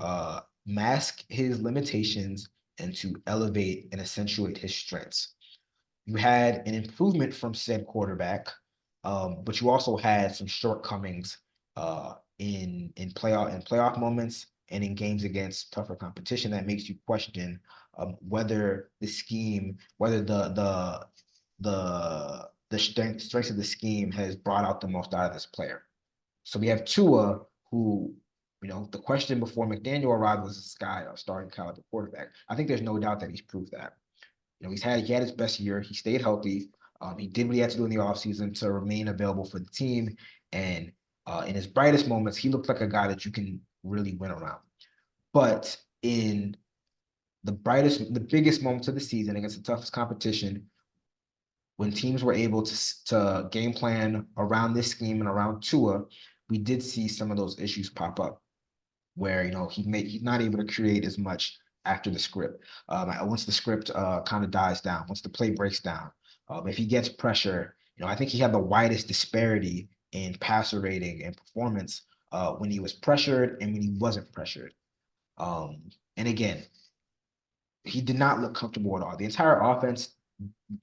mask his limitations and to elevate and accentuate his strengths. You had an improvement from said quarterback, but you also had some shortcomings in playoff moments and in games against tougher competition that makes you question whether the scheme, whether the strengths of the scheme has brought out the most out of this player. So we have Tua, who, the question before McDaniel arrived was this guy a starting caliber quarterback. I think there's no doubt that he's proved that. He had his best year. He stayed healthy. He did what he had to do in the offseason to remain available for the team. And in his brightest moments, he looked like a guy that you can really win around. But in the biggest moments of the season against the toughest competition, when teams were able to game plan around this scheme and around Tua, we did see some of those issues pop up where he's not able to create as much after the script. Once the script kind of dies down, once the play breaks down, if he gets pressure, I think he had the widest disparity in passer rating and performance when he was pressured and when he wasn't pressured. And again, he did not look comfortable at all. The entire offense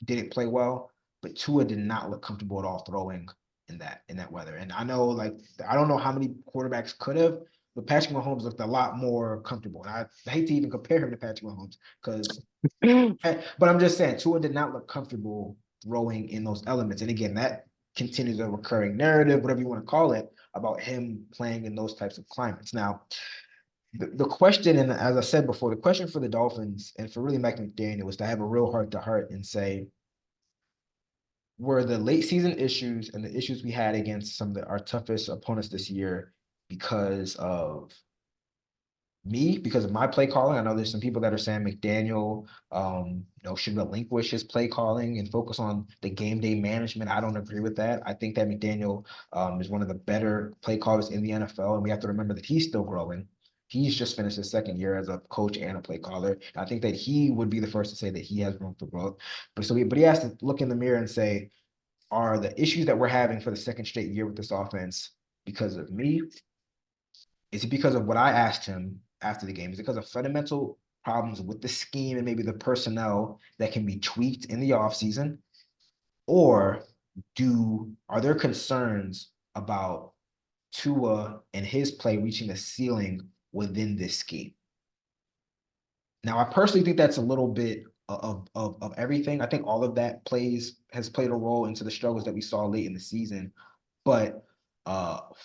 didn't play well, but Tua did not look comfortable at all throwing in that weather. And I don't know how many quarterbacks could have, but Patrick Mahomes looked a lot more comfortable. And I hate to even compare him to Patrick Mahomes but I'm just saying Tua did not look comfortable throwing in those elements. And again, that continues a recurring narrative, whatever you want to call it, about him playing in those types of climates. Now, the question, and as I said before, the question for the Dolphins and for really Mike McDaniel was to have a real heart to heart and say, were the late season issues and the issues we had against some of our toughest opponents this year because of me, because of my play calling? I know there's some people that are saying McDaniel, should relinquish his play calling and focus on the game day management. I don't agree with that. I think that McDaniel is one of the better play callers in the NFL, and we have to remember that he's still growing. He's just finished his second year as a coach and a play caller. I think that he would be the first to say that he has room for growth. But he has to look in the mirror and say, are the issues that we're having for the second straight year with this offense because of me? Is it because of what I asked him after the game? Is it because of fundamental problems with the scheme and maybe the personnel that can be tweaked in the offseason? Or are there concerns about Tua and his play reaching a ceiling within this scheme? Now, I personally think that's a little bit of everything. I think all of that has played a role into the struggles that we saw late in the season. But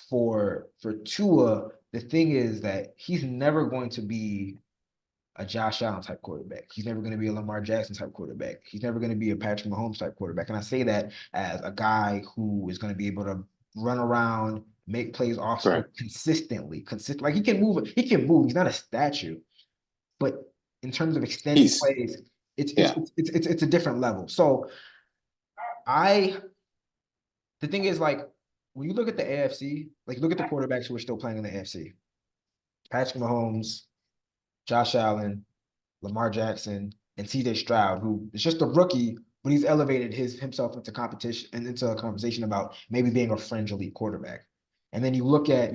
for Tua, the thing is that he's never going to be a Josh Allen type quarterback. He's never going to be a Lamar Jackson type quarterback. He's never going to be a Patrick Mahomes type quarterback. And I say that as a guy who is going to be able to run around, make plays off Right. script consistently. Like he can move. He can move. He's not a statue. But in terms of extending He's plays, it's it's yeah. it's it's, it's a different level. So I the thing is, like, when you look at the AFC, like, look at the quarterbacks who are still playing in the AFC: Patrick Mahomes, Josh Allen, Lamar Jackson, and CJ Stroud, who is just a rookie, but he's elevated himself into competition and into a conversation about maybe being a fringe elite quarterback. And then you look at,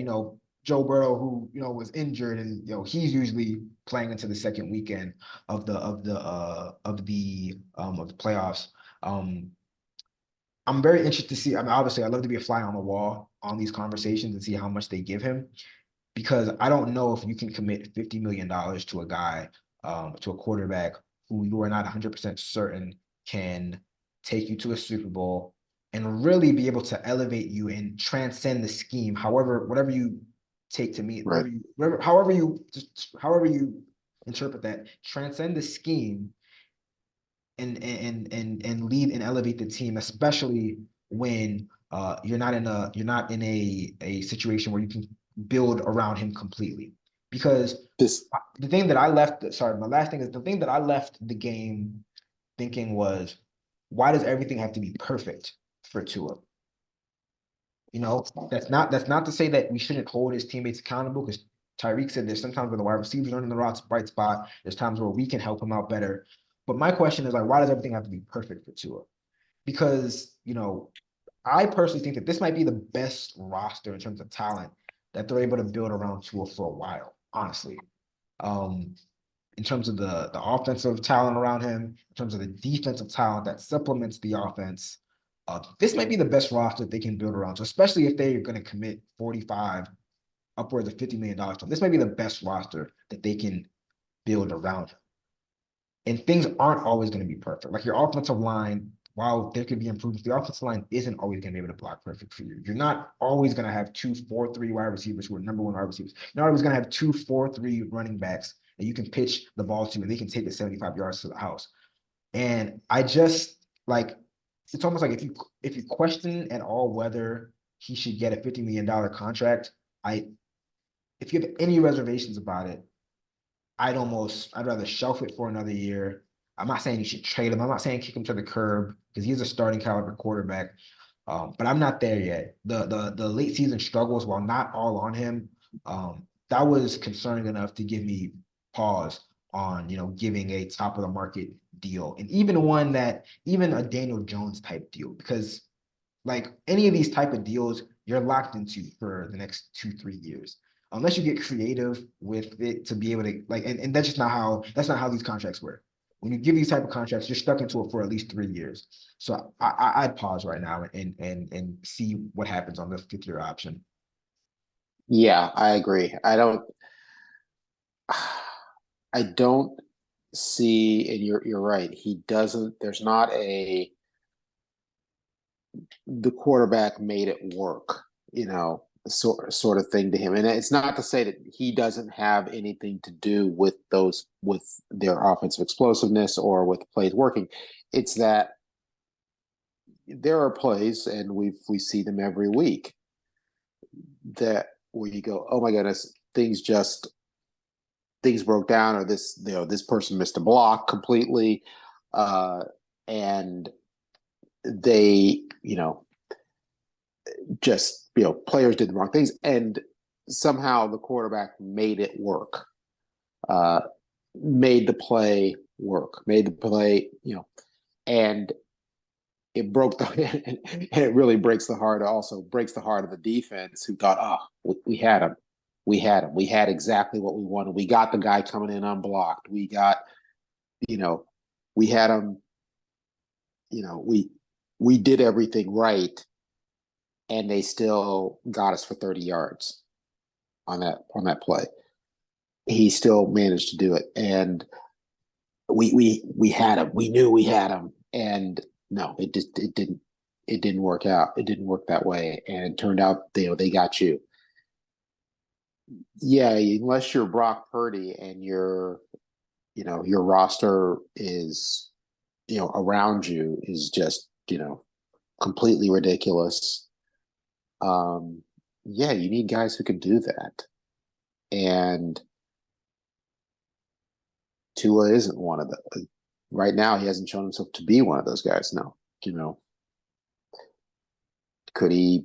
Joe Burrow, who, was injured, and he's usually playing into the second weekend of the playoffs. I'm very interested to see. I mean, obviously, I'd love to be a fly on the wall on these conversations and see how much they give him, because I don't know if you can commit $50 million to a guy, to a quarterback who you are not 100% certain can take you to a Super Bowl and really be able to elevate you and transcend the scheme. However, whatever you take to mean, Right. however you interpret that, transcend the scheme and lead and elevate the team, especially when you're not in a situation where you can build around him completely. Because This, the thing that I left, sorry, my last thing is the thing that I left the game thinking was, why does everything have to be perfect for Tua? You know, that's not to say that we shouldn't hold his teammates accountable, because Tyreek said there's sometimes where the wide receivers aren't in the right spot. There's times where we can help him out better. But my question is, like, why does everything have to be perfect for Tua? Because, I personally think that this might be the best roster in terms of talent that they're able to build around Tua for a while, honestly. Um, in terms of the offensive talent around him, in terms of the defensive talent that supplements the offense. This might be the best roster they can build around. So especially if they're going to commit 45, upwards of $50 million, this might be the best roster that they can build around him. And things aren't always going to be perfect. Like your offensive line, while there could be improvements, the offensive line isn't always going to be able to block perfect for you. You're not always going to have 2-4-3 wide receivers who are number one wide receivers. You're not always going to have 2-4-3 running backs that you can pitch the ball to and they can take it 75 yards to the house. And I just like, it's almost like if you question at all whether he should get a $50 million contract, if you have any reservations about it, I'd rather shelf it for another year. I'm not saying you should trade him. I'm not saying kick him to the curb because he's a starting caliber quarterback. But I'm not there yet. The late season struggles, while not all on him, that was concerning enough to give me pause on, giving a top of the market deal, and even a Daniel Jones type deal, because like any of these type of deals, you're locked into for the next 2-3 years. Unless you get creative with it to be able to like, and that's not how these contracts work. When you give these type of contracts, you're stuck into it for at least 3 years. So I'd pause right now and see what happens on the fifth year option. yeah, I agree. I don't see, and you're right. He doesn't. There's not the quarterback made it work, sort of thing to him. And it's not to say that he doesn't have anything to do with their offensive explosiveness or with plays working. It's that there are plays, and we see them every week, that where you go, oh my goodness, things broke down, or this person missed a block completely, and they just players did the wrong things, and somehow the quarterback made it work, uh, made the play work, made the play, and it broke and it really breaks the heart. Also breaks the heart of the defense, who thought, oh, we had him, we had exactly what we wanted. We got the guy coming in unblocked. We got, we had him. We did everything right, and they still got us for 30 yards on that play. He still managed to do it, and we had him. We knew we had him, and no, it didn't work out. It didn't work that way, and it turned out they got you. Yeah, unless you're Brock Purdy and your roster is around you is just completely ridiculous. Yeah, you need guys who can do that, and Tua isn't one of the. Right now, he hasn't shown himself to be one of those guys. No, could he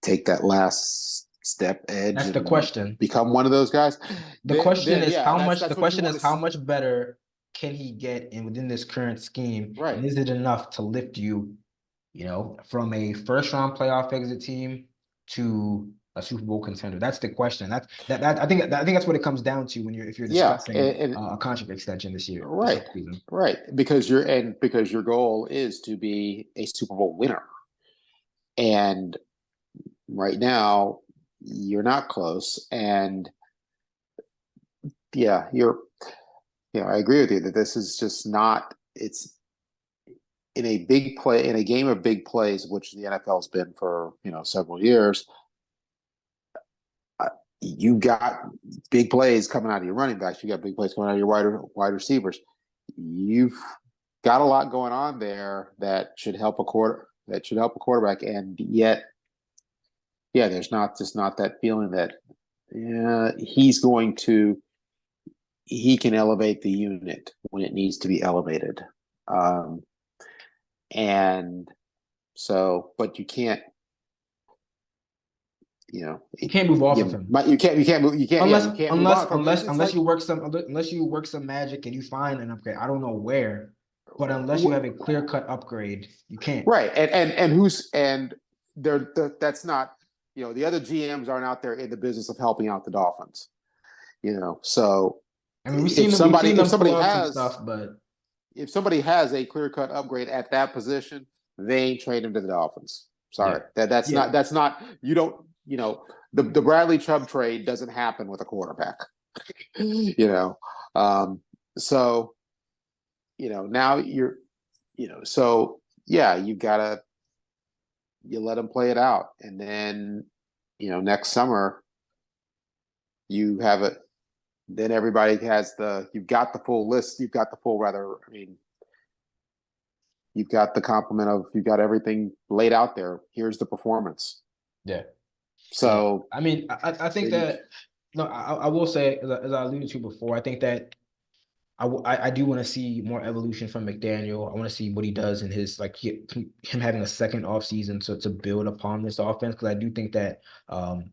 take that last step edge That's the and question. become one of those guys? Then yeah, The that's what you question want is to how see. much better can he get in within this current scheme? And Right. is it enough to lift you, from a first round playoff exit team to a Super Bowl contender? That's the question. I think that's what it comes down to when if you're Yeah, discussing and a contract extension this year, this right, offseason. right, because your goal is to be a Super Bowl winner, and right now you're not close. And yeah, I agree with you that this is just not. in a big play, in a game of big plays, which the NFL's been for several years, you got big plays coming out of your running backs. You got big plays coming out of your wide receivers. You've got a lot going on there that should help a quarterback, and yet, yeah, there's not that feeling that he can elevate the unit when it needs to be elevated. Um, and so, but you can't, You can't move off of him. you can't move on from it. It's Unless like, you work some magic and you find an upgrade. I don't know where, but unless you what, have a clear-cut upgrade, you can't. right. And that's not, the other GMs aren't out there in the business of helping out the Dolphins, so I mean, we've seen them pull out some stuff, but if somebody has a clear cut upgrade at that position, they ain't trading to the Dolphins. yeah, Sorry, that's not you don't the Bradley Chubb trade doesn't happen with a quarterback. you know, so now so yeah, you let them play it out, and then next summer you have it. Then everybody has you've got the full list. You've got the full, rather, I mean, you've got the complement of, you've got everything laid out there. Here's the performance. yeah, yeah. So, I mean, I think that no, I will say, as I alluded to before, I think that I do want to see more evolution from McDaniel. I want to see what he does in his him having a second off season to build upon this offense, because I do think that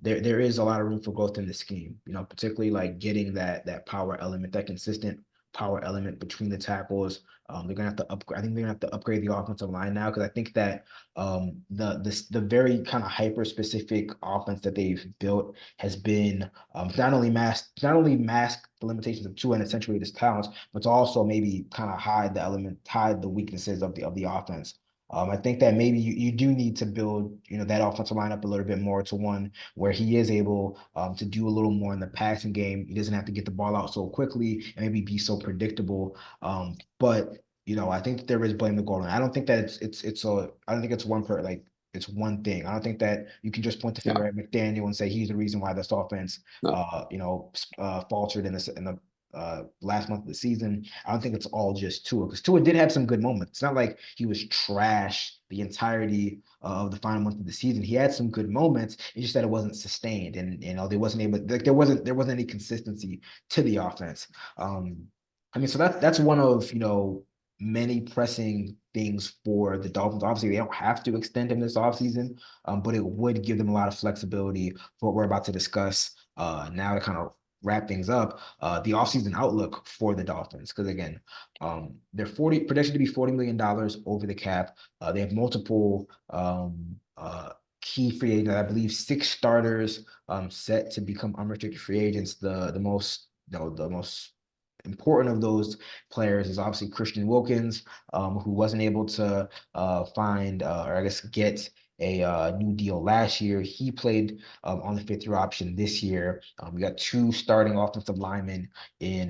there is a lot of room for growth in the scheme. Particularly like getting that power element, that consistent power element between the tackles. They're gonna have to upgrade. I think they're gonna have to upgrade the offensive line now, because I think that the very kind of hyper specific offense that they've built has been not only mask the limitations of Tua and accentuate his talents, but to also maybe kind of hide the weaknesses of the offense. I think that maybe you do need to build, that offensive line up a little bit more to one where he is able to do a little more in the passing game. He doesn't have to get the ball out so quickly and maybe be so predictable. But I think that there is blame to go on. I don't think that I don't think it's it's one thing. I don't think that you can just point the finger no, at McDaniel and say he's the reason why this offense, no, faltered in the last month of the season. I don't think it's all just Tua, because Tua did have some good moments. It's not like he was trash the entirety of the final month of the season. He had some good moments. It's just that it wasn't sustained, and they wasn't able, like, there wasn't any consistency to the offense. I mean, so that's one of many pressing things for the Dolphins. Obviously, they don't have to extend him this offseason, but it would give them a lot of flexibility for what we're about to discuss now to kind of wrap things up, the offseason outlook for the Dolphins. Because again, they're projected to be $40 million over the cap. They have multiple key free agents. I believe 6 starters set to become unrestricted free agents. The most the most important of those players is obviously Christian Wilkins, who wasn't able to find or I guess get a new deal last year. He played on the 5th-year option this year. We got 2 starting offensive linemen in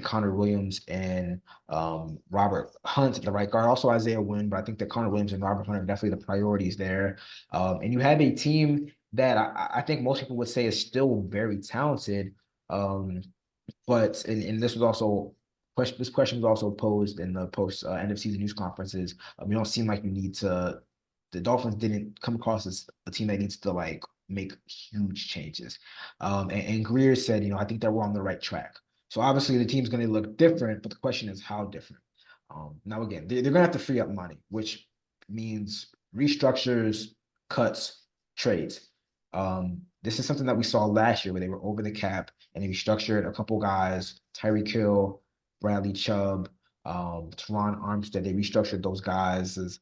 Connor Williams and Robert Hunt at the right guard. Also Isaiah Wynn, but I think that Connor Williams and Robert Hunt are definitely the priorities there. And you have a team that I think most people would say is still very talented. But this was also this question was also posed in the post end of season news conferences. You don't seem like you need to. The Dolphins didn't come across as a team that needs to make huge changes. And Greer said, I think that we're on the right track. So obviously the team's going to look different, but the question is how different. Now again, they're going to have to free up money, which means restructures, cuts, trades. This is something that we saw last year where they were over the cap and they restructured a couple guys, Tyreek Hill, Bradley Chubb, Teron Armstead. They restructured those guys as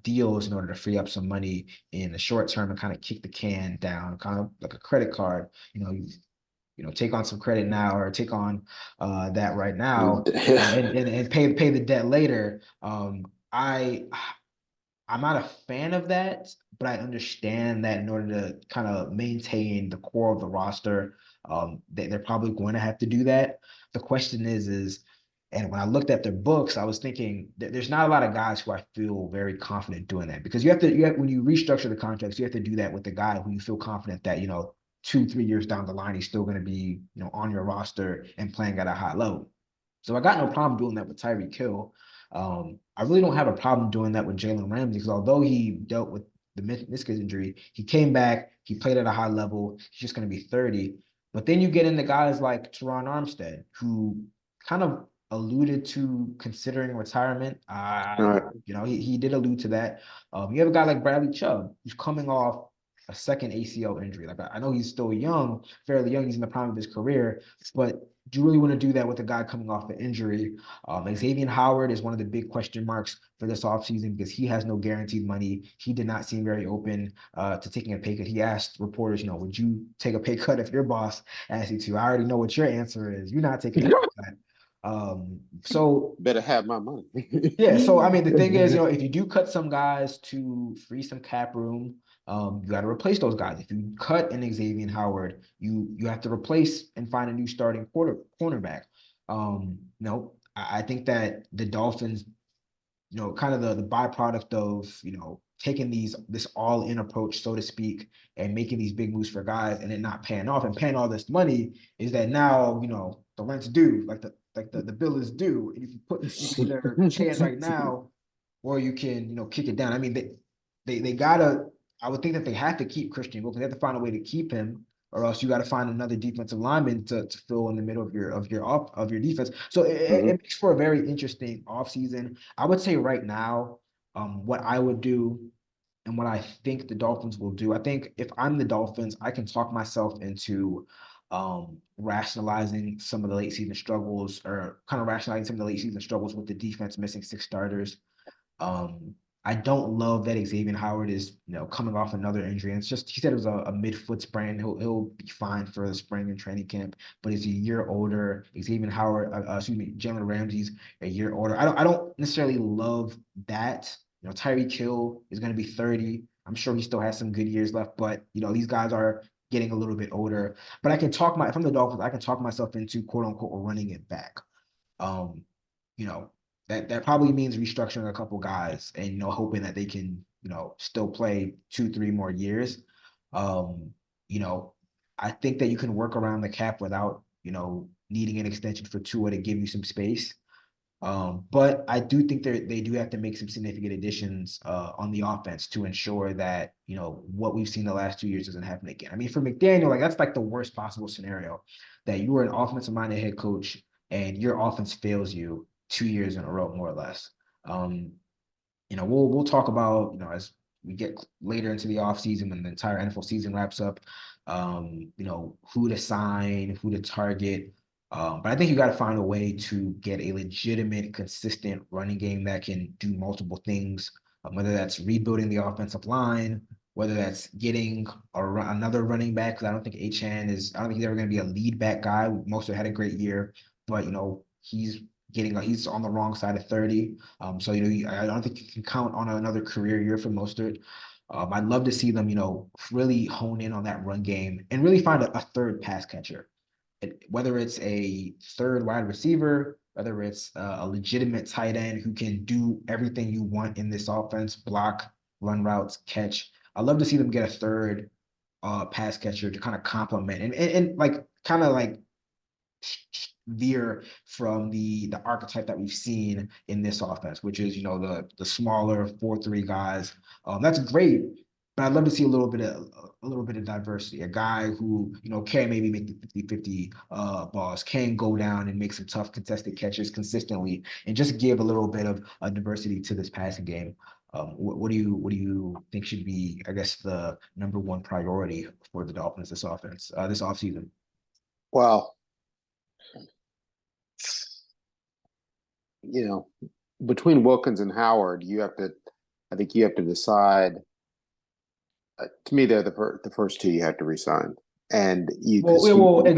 deals in order to free up some money in the short term and kind of kick the can down, kind of like a credit card. Take on some credit now or take on that right now, and pay the debt later. I I'm not a fan of that, but I understand that in order to kind of maintain the core of the roster, they're probably going to have to do that. The question is And when I looked at their books, I was thinking there's not a lot of guys who I feel very confident doing that, because you have when you restructure the contracts, you have to do that with the guy who you feel confident that, 2, 3 years down the line, he's still going to be, on your roster and playing at a high level. So I got no problem doing that with Tyreek Hill. I really don't have a problem doing that with Jalen Ramsey, because although he dealt with the meniscus injury, he came back, he played at a high level. He's just going to be 30. But then you get into guys like Teron Armstead, who kind of alluded to considering retirement. All right. He did allude to that. You have a guy like Bradley Chubb, who's coming off a second ACL injury. Like, I know he's still young, fairly young. He's in the prime of his career, but do you really want to do that with a guy coming off an injury? Xavier Howard is one of the big question marks for this offseason, because he has no guaranteed money. He did not seem very open to taking a pay cut. He asked reporters, would you take a pay cut if your boss asked you to? I already know what your answer is. You're not taking a pay cut. So better have my money. yeah, so I mean, the thing is, if you do cut some guys to free some cap room, you got to replace those guys. If you cut an Xavier Howard, you have to replace and find a new starting cornerback. I think that the Dolphins, kind of the byproduct of, taking this all-in approach, so to speak, and making these big moves for guys and then not paying off and paying all this money, is that now, the rent's due, the bill is due. And you can either pay it right now, or you can, kick it down. I mean, they gotta, I would think that they have to keep Christian Wilkins. They have to find a way to keep him, or else you got to find another defensive lineman to fill in the middle of your defense. So it makes for a very interesting offseason. I would say right now, what I would do and what I think the Dolphins will do. I think if I'm the Dolphins, I can talk myself into rationalizing some of the late season struggles, or kind of rationalizing some of the late season struggles with the defense missing 6 starters. Um, I don't love that Xavier Howard is, coming off another injury. And it's just, he said it was a mid-foot sprain. He'll be fine for the spring and training camp, but he's a year older. Xavier Howard, Jalen Ramsey's a year older. I don't necessarily love that. Tyreek Hill is going to be 30. I'm sure he still has some good years left, but these guys are getting a little bit older. But if I'm the Dolphins, I can talk myself into, quote unquote, running it back. Um, you know, that probably means restructuring a couple guys and, hoping that they can, still play 2, 3 more years. Um, you know, I think that you can work around the cap without, needing an extension for Tua to give you some space. But I do think they do have to make some significant additions on the offense to ensure that, what we've seen the last 2 years doesn't happen again. I mean, for McDaniel, like, that's like the worst possible scenario, that you were an offensive-minded head coach and your offense fails you 2 years in a row, more or less. Um, we'll talk about, as we get later into the offseason and the entire NFL season wraps up, who to sign, who to target. But I think you got to find a way to get a legitimate, consistent running game that can do multiple things, whether that's rebuilding the offensive line, whether that's getting another running back, because I don't think I don't think he's ever going to be a lead back guy. Mostert had a great year, but, he's on the wrong side of 30. So, I don't think you can count on another career year for Mostert. I'd love to see them, really hone in on that run game and really find a third pass catcher. Whether it's a third wide receiver, whether it's a legitimate tight end who can do everything you want in this offense, block, run routes, catch. I'd love to see them get a third pass catcher to kind of complement and like kind of like veer from the archetype that we've seen in this offense, which is, the smaller 4-3 guys. That's great, but I'd love to see a little bit of diversity. A guy who, can maybe make the 50-50 balls, can go down and make some tough contested catches consistently, and just give a little bit of diversity to this passing game. What do you think should be, I guess, the number one priority for the Dolphins this offseason? Well, between Wilkins and Howard, I think you have to decide. To me, they're the first two you have to resign. And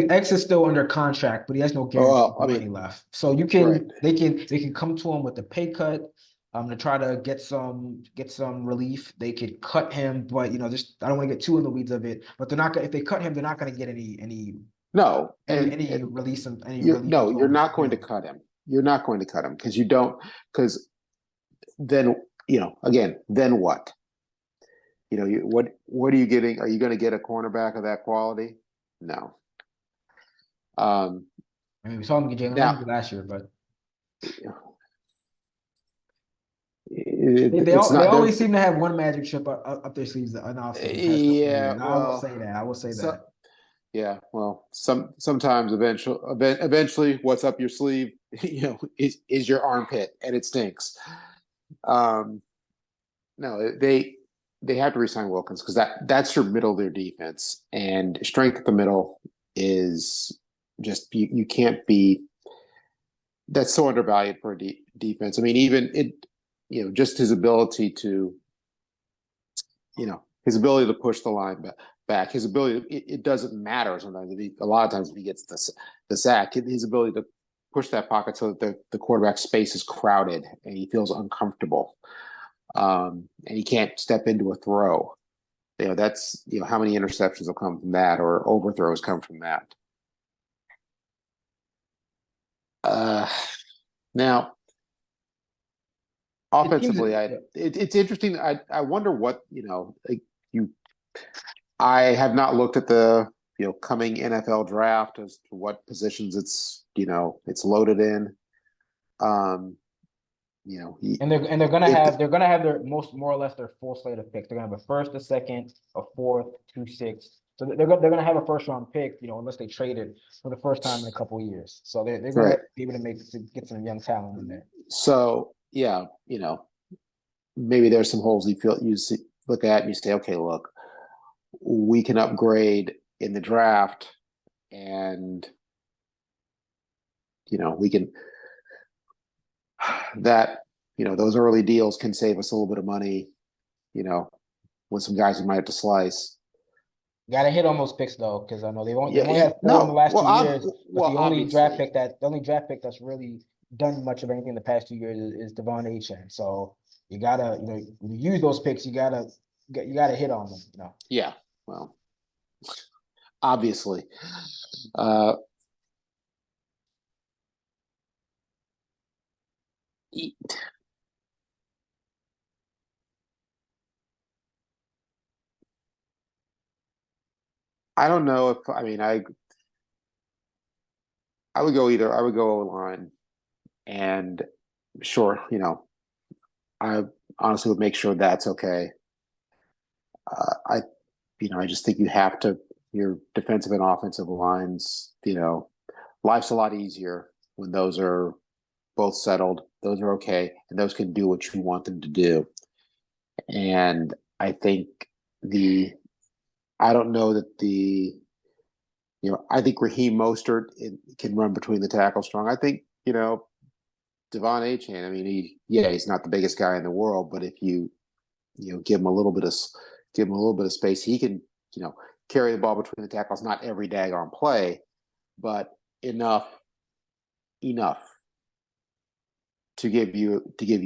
X is still under contract, but he has no guaranteed money left. So they can come to him with a pay cut, to try to get some relief. They could cut him, but I don't want to get too in the weeds of it. But they're not gonna, if they cut him, they're not going to get any no any release. No, you're not going to cut him. You're not going to cut him because you don't. Because then again, then what? What are you getting? Are you going to get a cornerback of that quality? No. I mean, we saw him get Jalen Ramsey Now last year, but it's they not there. always seem to have one magic trip up their sleeves in the offseason the past couple of Yeah, years. I will well, say that. I will say so that. yeah, well, sometimes eventually, what's up your sleeve, is your armpit, and it stinks. Um, no, they have to resign Wilkins because that's your middle of their defense, and strength at the middle is just you can't be. That's so undervalued for a defense. I mean, even just his ability to his ability to push the line back, his ability, it doesn't matter sometimes. A lot of times if he gets the sack, his ability to push that pocket so that the quarterback space is crowded and he feels uncomfortable. And he can't step into a throw. That's, how many interceptions will come from that or overthrows come from that. Now, offensively, it's interesting. I wonder what, like you I have not looked at the coming NFL draft as to what positions it's loaded in. They're gonna have their more or less their full slate of picks. They're gonna have a first, a second, a fourth, 2 6. So they're gonna have a first round pick, unless they trade it for the first time in a couple of years. So they're gonna right. be able to get some young talent in there. So yeah, maybe there's some holes look at and you say, okay, look, we can upgrade in the draft, and we can those early deals can save us a little bit of money, with some guys who might have to slice. Got to hit on those picks though, because I know they've only had four in the No, last well, 2 years. But well, obviously, the only draft pick that's really done much of anything in the past 2 years is Devon Achane. So you gotta, when you use those picks, you gotta hit on them. Yeah, well, obviously. I don't know if I would go either. I would go O-line, and sure, I honestly would make sure that's okay. I just think you have to, your defensive and offensive lines, life's a lot easier when those are both settled. Those are okay, and those can do what you want them to do. And I think I don't know that I think Raheem Mostert can run between the tackles strong. I think, Devon Achane, I mean, he's not the biggest guy in the world, but if you give him a little bit of space, he can, carry the ball between the tackles, not every daggone play, but enough to give you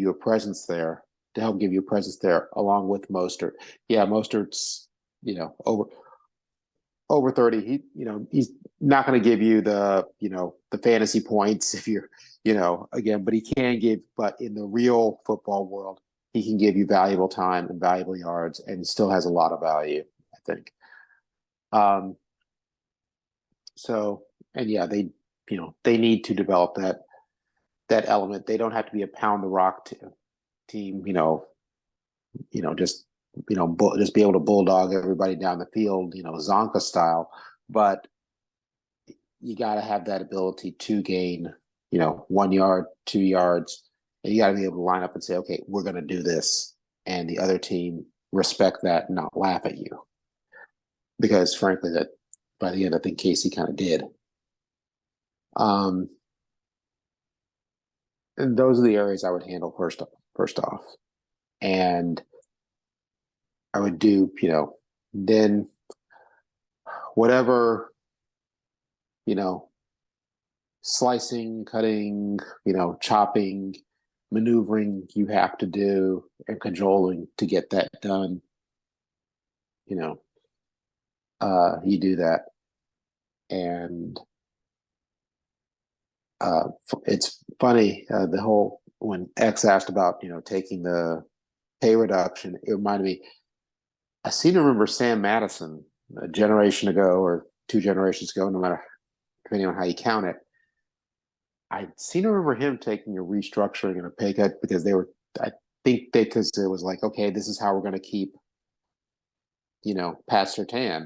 a presence there, to help give you a presence there along with Mostert. Yeah, Mostert's, over 30. He's not going to give you the fantasy points if you're, again, but he can give, but in the real football world, he can give you valuable time and valuable yards and still has a lot of value, I think. So, and yeah, they need to develop that element. They don't have to be a pound the rock team, just just be able to bulldog everybody down the field, Zonka style. But you got to have that ability to gain, 1 yard, 2 yards, and you got to be able to line up and say, okay, we're going to do this, and the other team respect that and not laugh at you, because frankly, that by the end, I think Casey kind of did. And those are the areas I would handle first off, and I would do, then whatever, slicing, cutting, chopping, maneuvering you have to do and cajoling to get that done, you do that. And It's funny, the whole when X asked about taking the pay reduction, it reminded me. I seem to remember Sam Madison a generation ago or two generations ago, no matter depending on how you count it. I seem to remember him taking a restructuring and a pay cut because they were. I think they because it was like, okay, this is how we're going to keep Pat Surtain,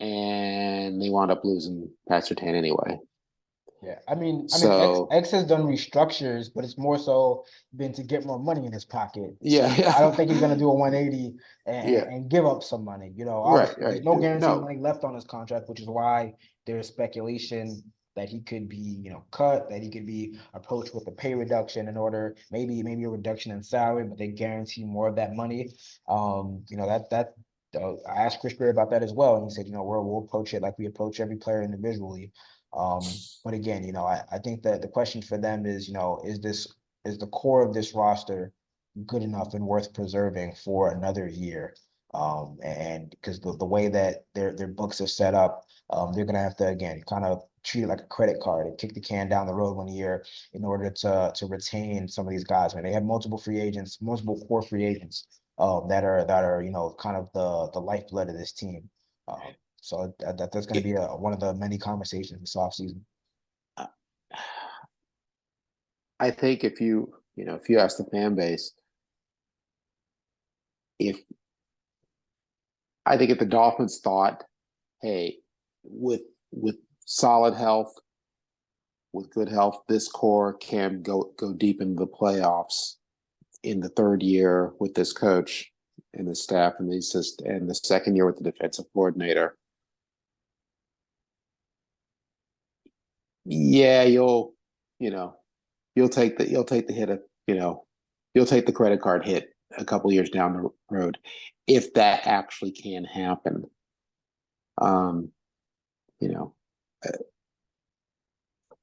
and they wound up losing Pat Surtain anyway. Yeah, X So X has done restructures, but it's more so been to get more money in his pocket. So yeah, I don't think he's gonna do a 180 yeah, and give up some money. right, Obviously there's right. no guaranteed No, money left on his contract, which is why there's speculation that he could be, cut, that he could be approached with a pay reduction in order, maybe a reduction in salary, but they guarantee more of that money. I asked Chris Greer about that as well, and he said, we'll approach it like we approach every player individually. But again, I think that the question for them is, is the core of this roster good enough and worth preserving for another year? And because the way that their books are set up, they're gonna have to again kind of treat it like a credit card and kick the can down the road 1 year in order to retain some of these guys. Man, they have multiple free agents, multiple core free agents that are kind of the lifeblood of this team. So that's going to be one of the many conversations this offseason. I think if you ask the fan base, if I think if the Dolphins thought, hey, with solid health, with good health, this core can go deep into the playoffs in the third year with this coach and the staff and the second year with the defensive coordinator. Yeah, you know you'll take the hit of you'll take the credit card hit a couple years down the road if that actually can happen. Um, you know,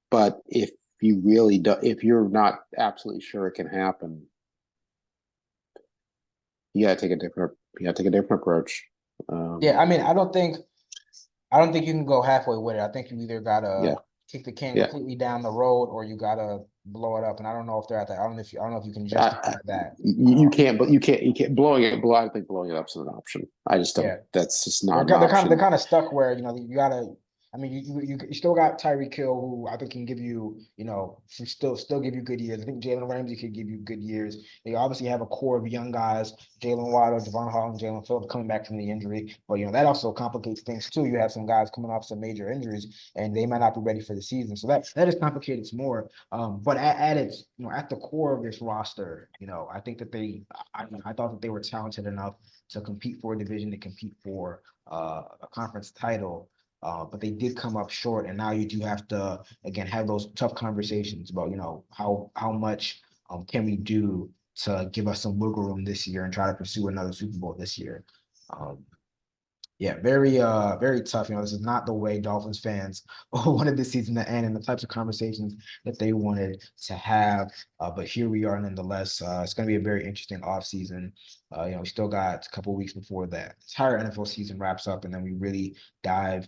but if you're not absolutely sure it can happen, you gotta take a different approach. Yeah, I don't think you can go halfway with it. I think you either Yeah, gotta kick the can yeah. completely down the road or you gotta blow it up. And I don't know if they're at that. I don't know if you can justify that. You can't, but you can't I don't think blowing it up is an option. I just don't. Yeah, That's just they're not an kind they're kind of they're option. kind of stuck where you gotta. You still got Tyreek Hill, who I think can give you, still give you good years. I think Jalen Ramsey could give you good years. They obviously have a core of young guys, Jalen Waddle, Javon Holland, Jalen Phillips coming back from the injury. But that also complicates things too. You have some guys coming off some major injuries, and they might not be ready for the season. So that just complicates more. But at its, at the core of this roster, I think that I thought that they were talented enough to compete for a division, to compete for a conference title. But they did come up short, and now you do have to again have those tough conversations about how much can we do to give us some wiggle room this year and try to pursue another Super Bowl this year. Um, yeah, very tough. This is not the way Dolphins fans wanted the season to end and the types of conversations that they wanted to have. But here we are nonetheless. It's going to be a very interesting offseason. We still got a couple weeks before that entire NFL season wraps up, and then we really dive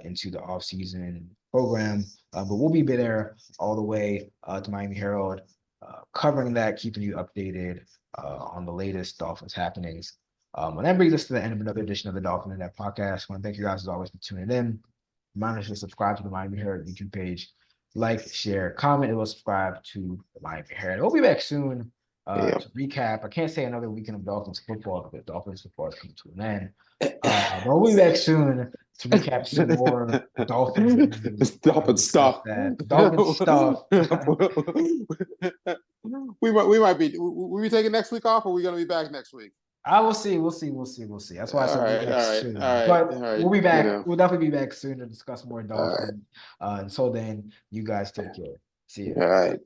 into the offseason program. But we'll be there all the way to Miami Herald, covering that, keeping you updated on the latest Dolphins happenings. And that brings us to the end of another edition of the Dolphin In Depth podcast. I want to thank you guys as always for tuning in. Remind us to subscribe to the Miami Herald YouTube page. Like, share, comment, and subscribe to the Miami Herald. We'll be back soon Yeah. to recap. I can't say another weekend of Dolphins football because Dolphins football is coming to an end. But we'll be back soon to recap some more Dolphins news. Dolphin Discuss stuff. that. Dolphin stuff. We might be taking next week off, or we gonna be back next week? I will see. We'll see. That's why I said we'll be back All soon. right, all But right. we'll be back. We'll definitely be back soon to discuss more All right, Dolphins. Until then, you guys take care. See all ya. right.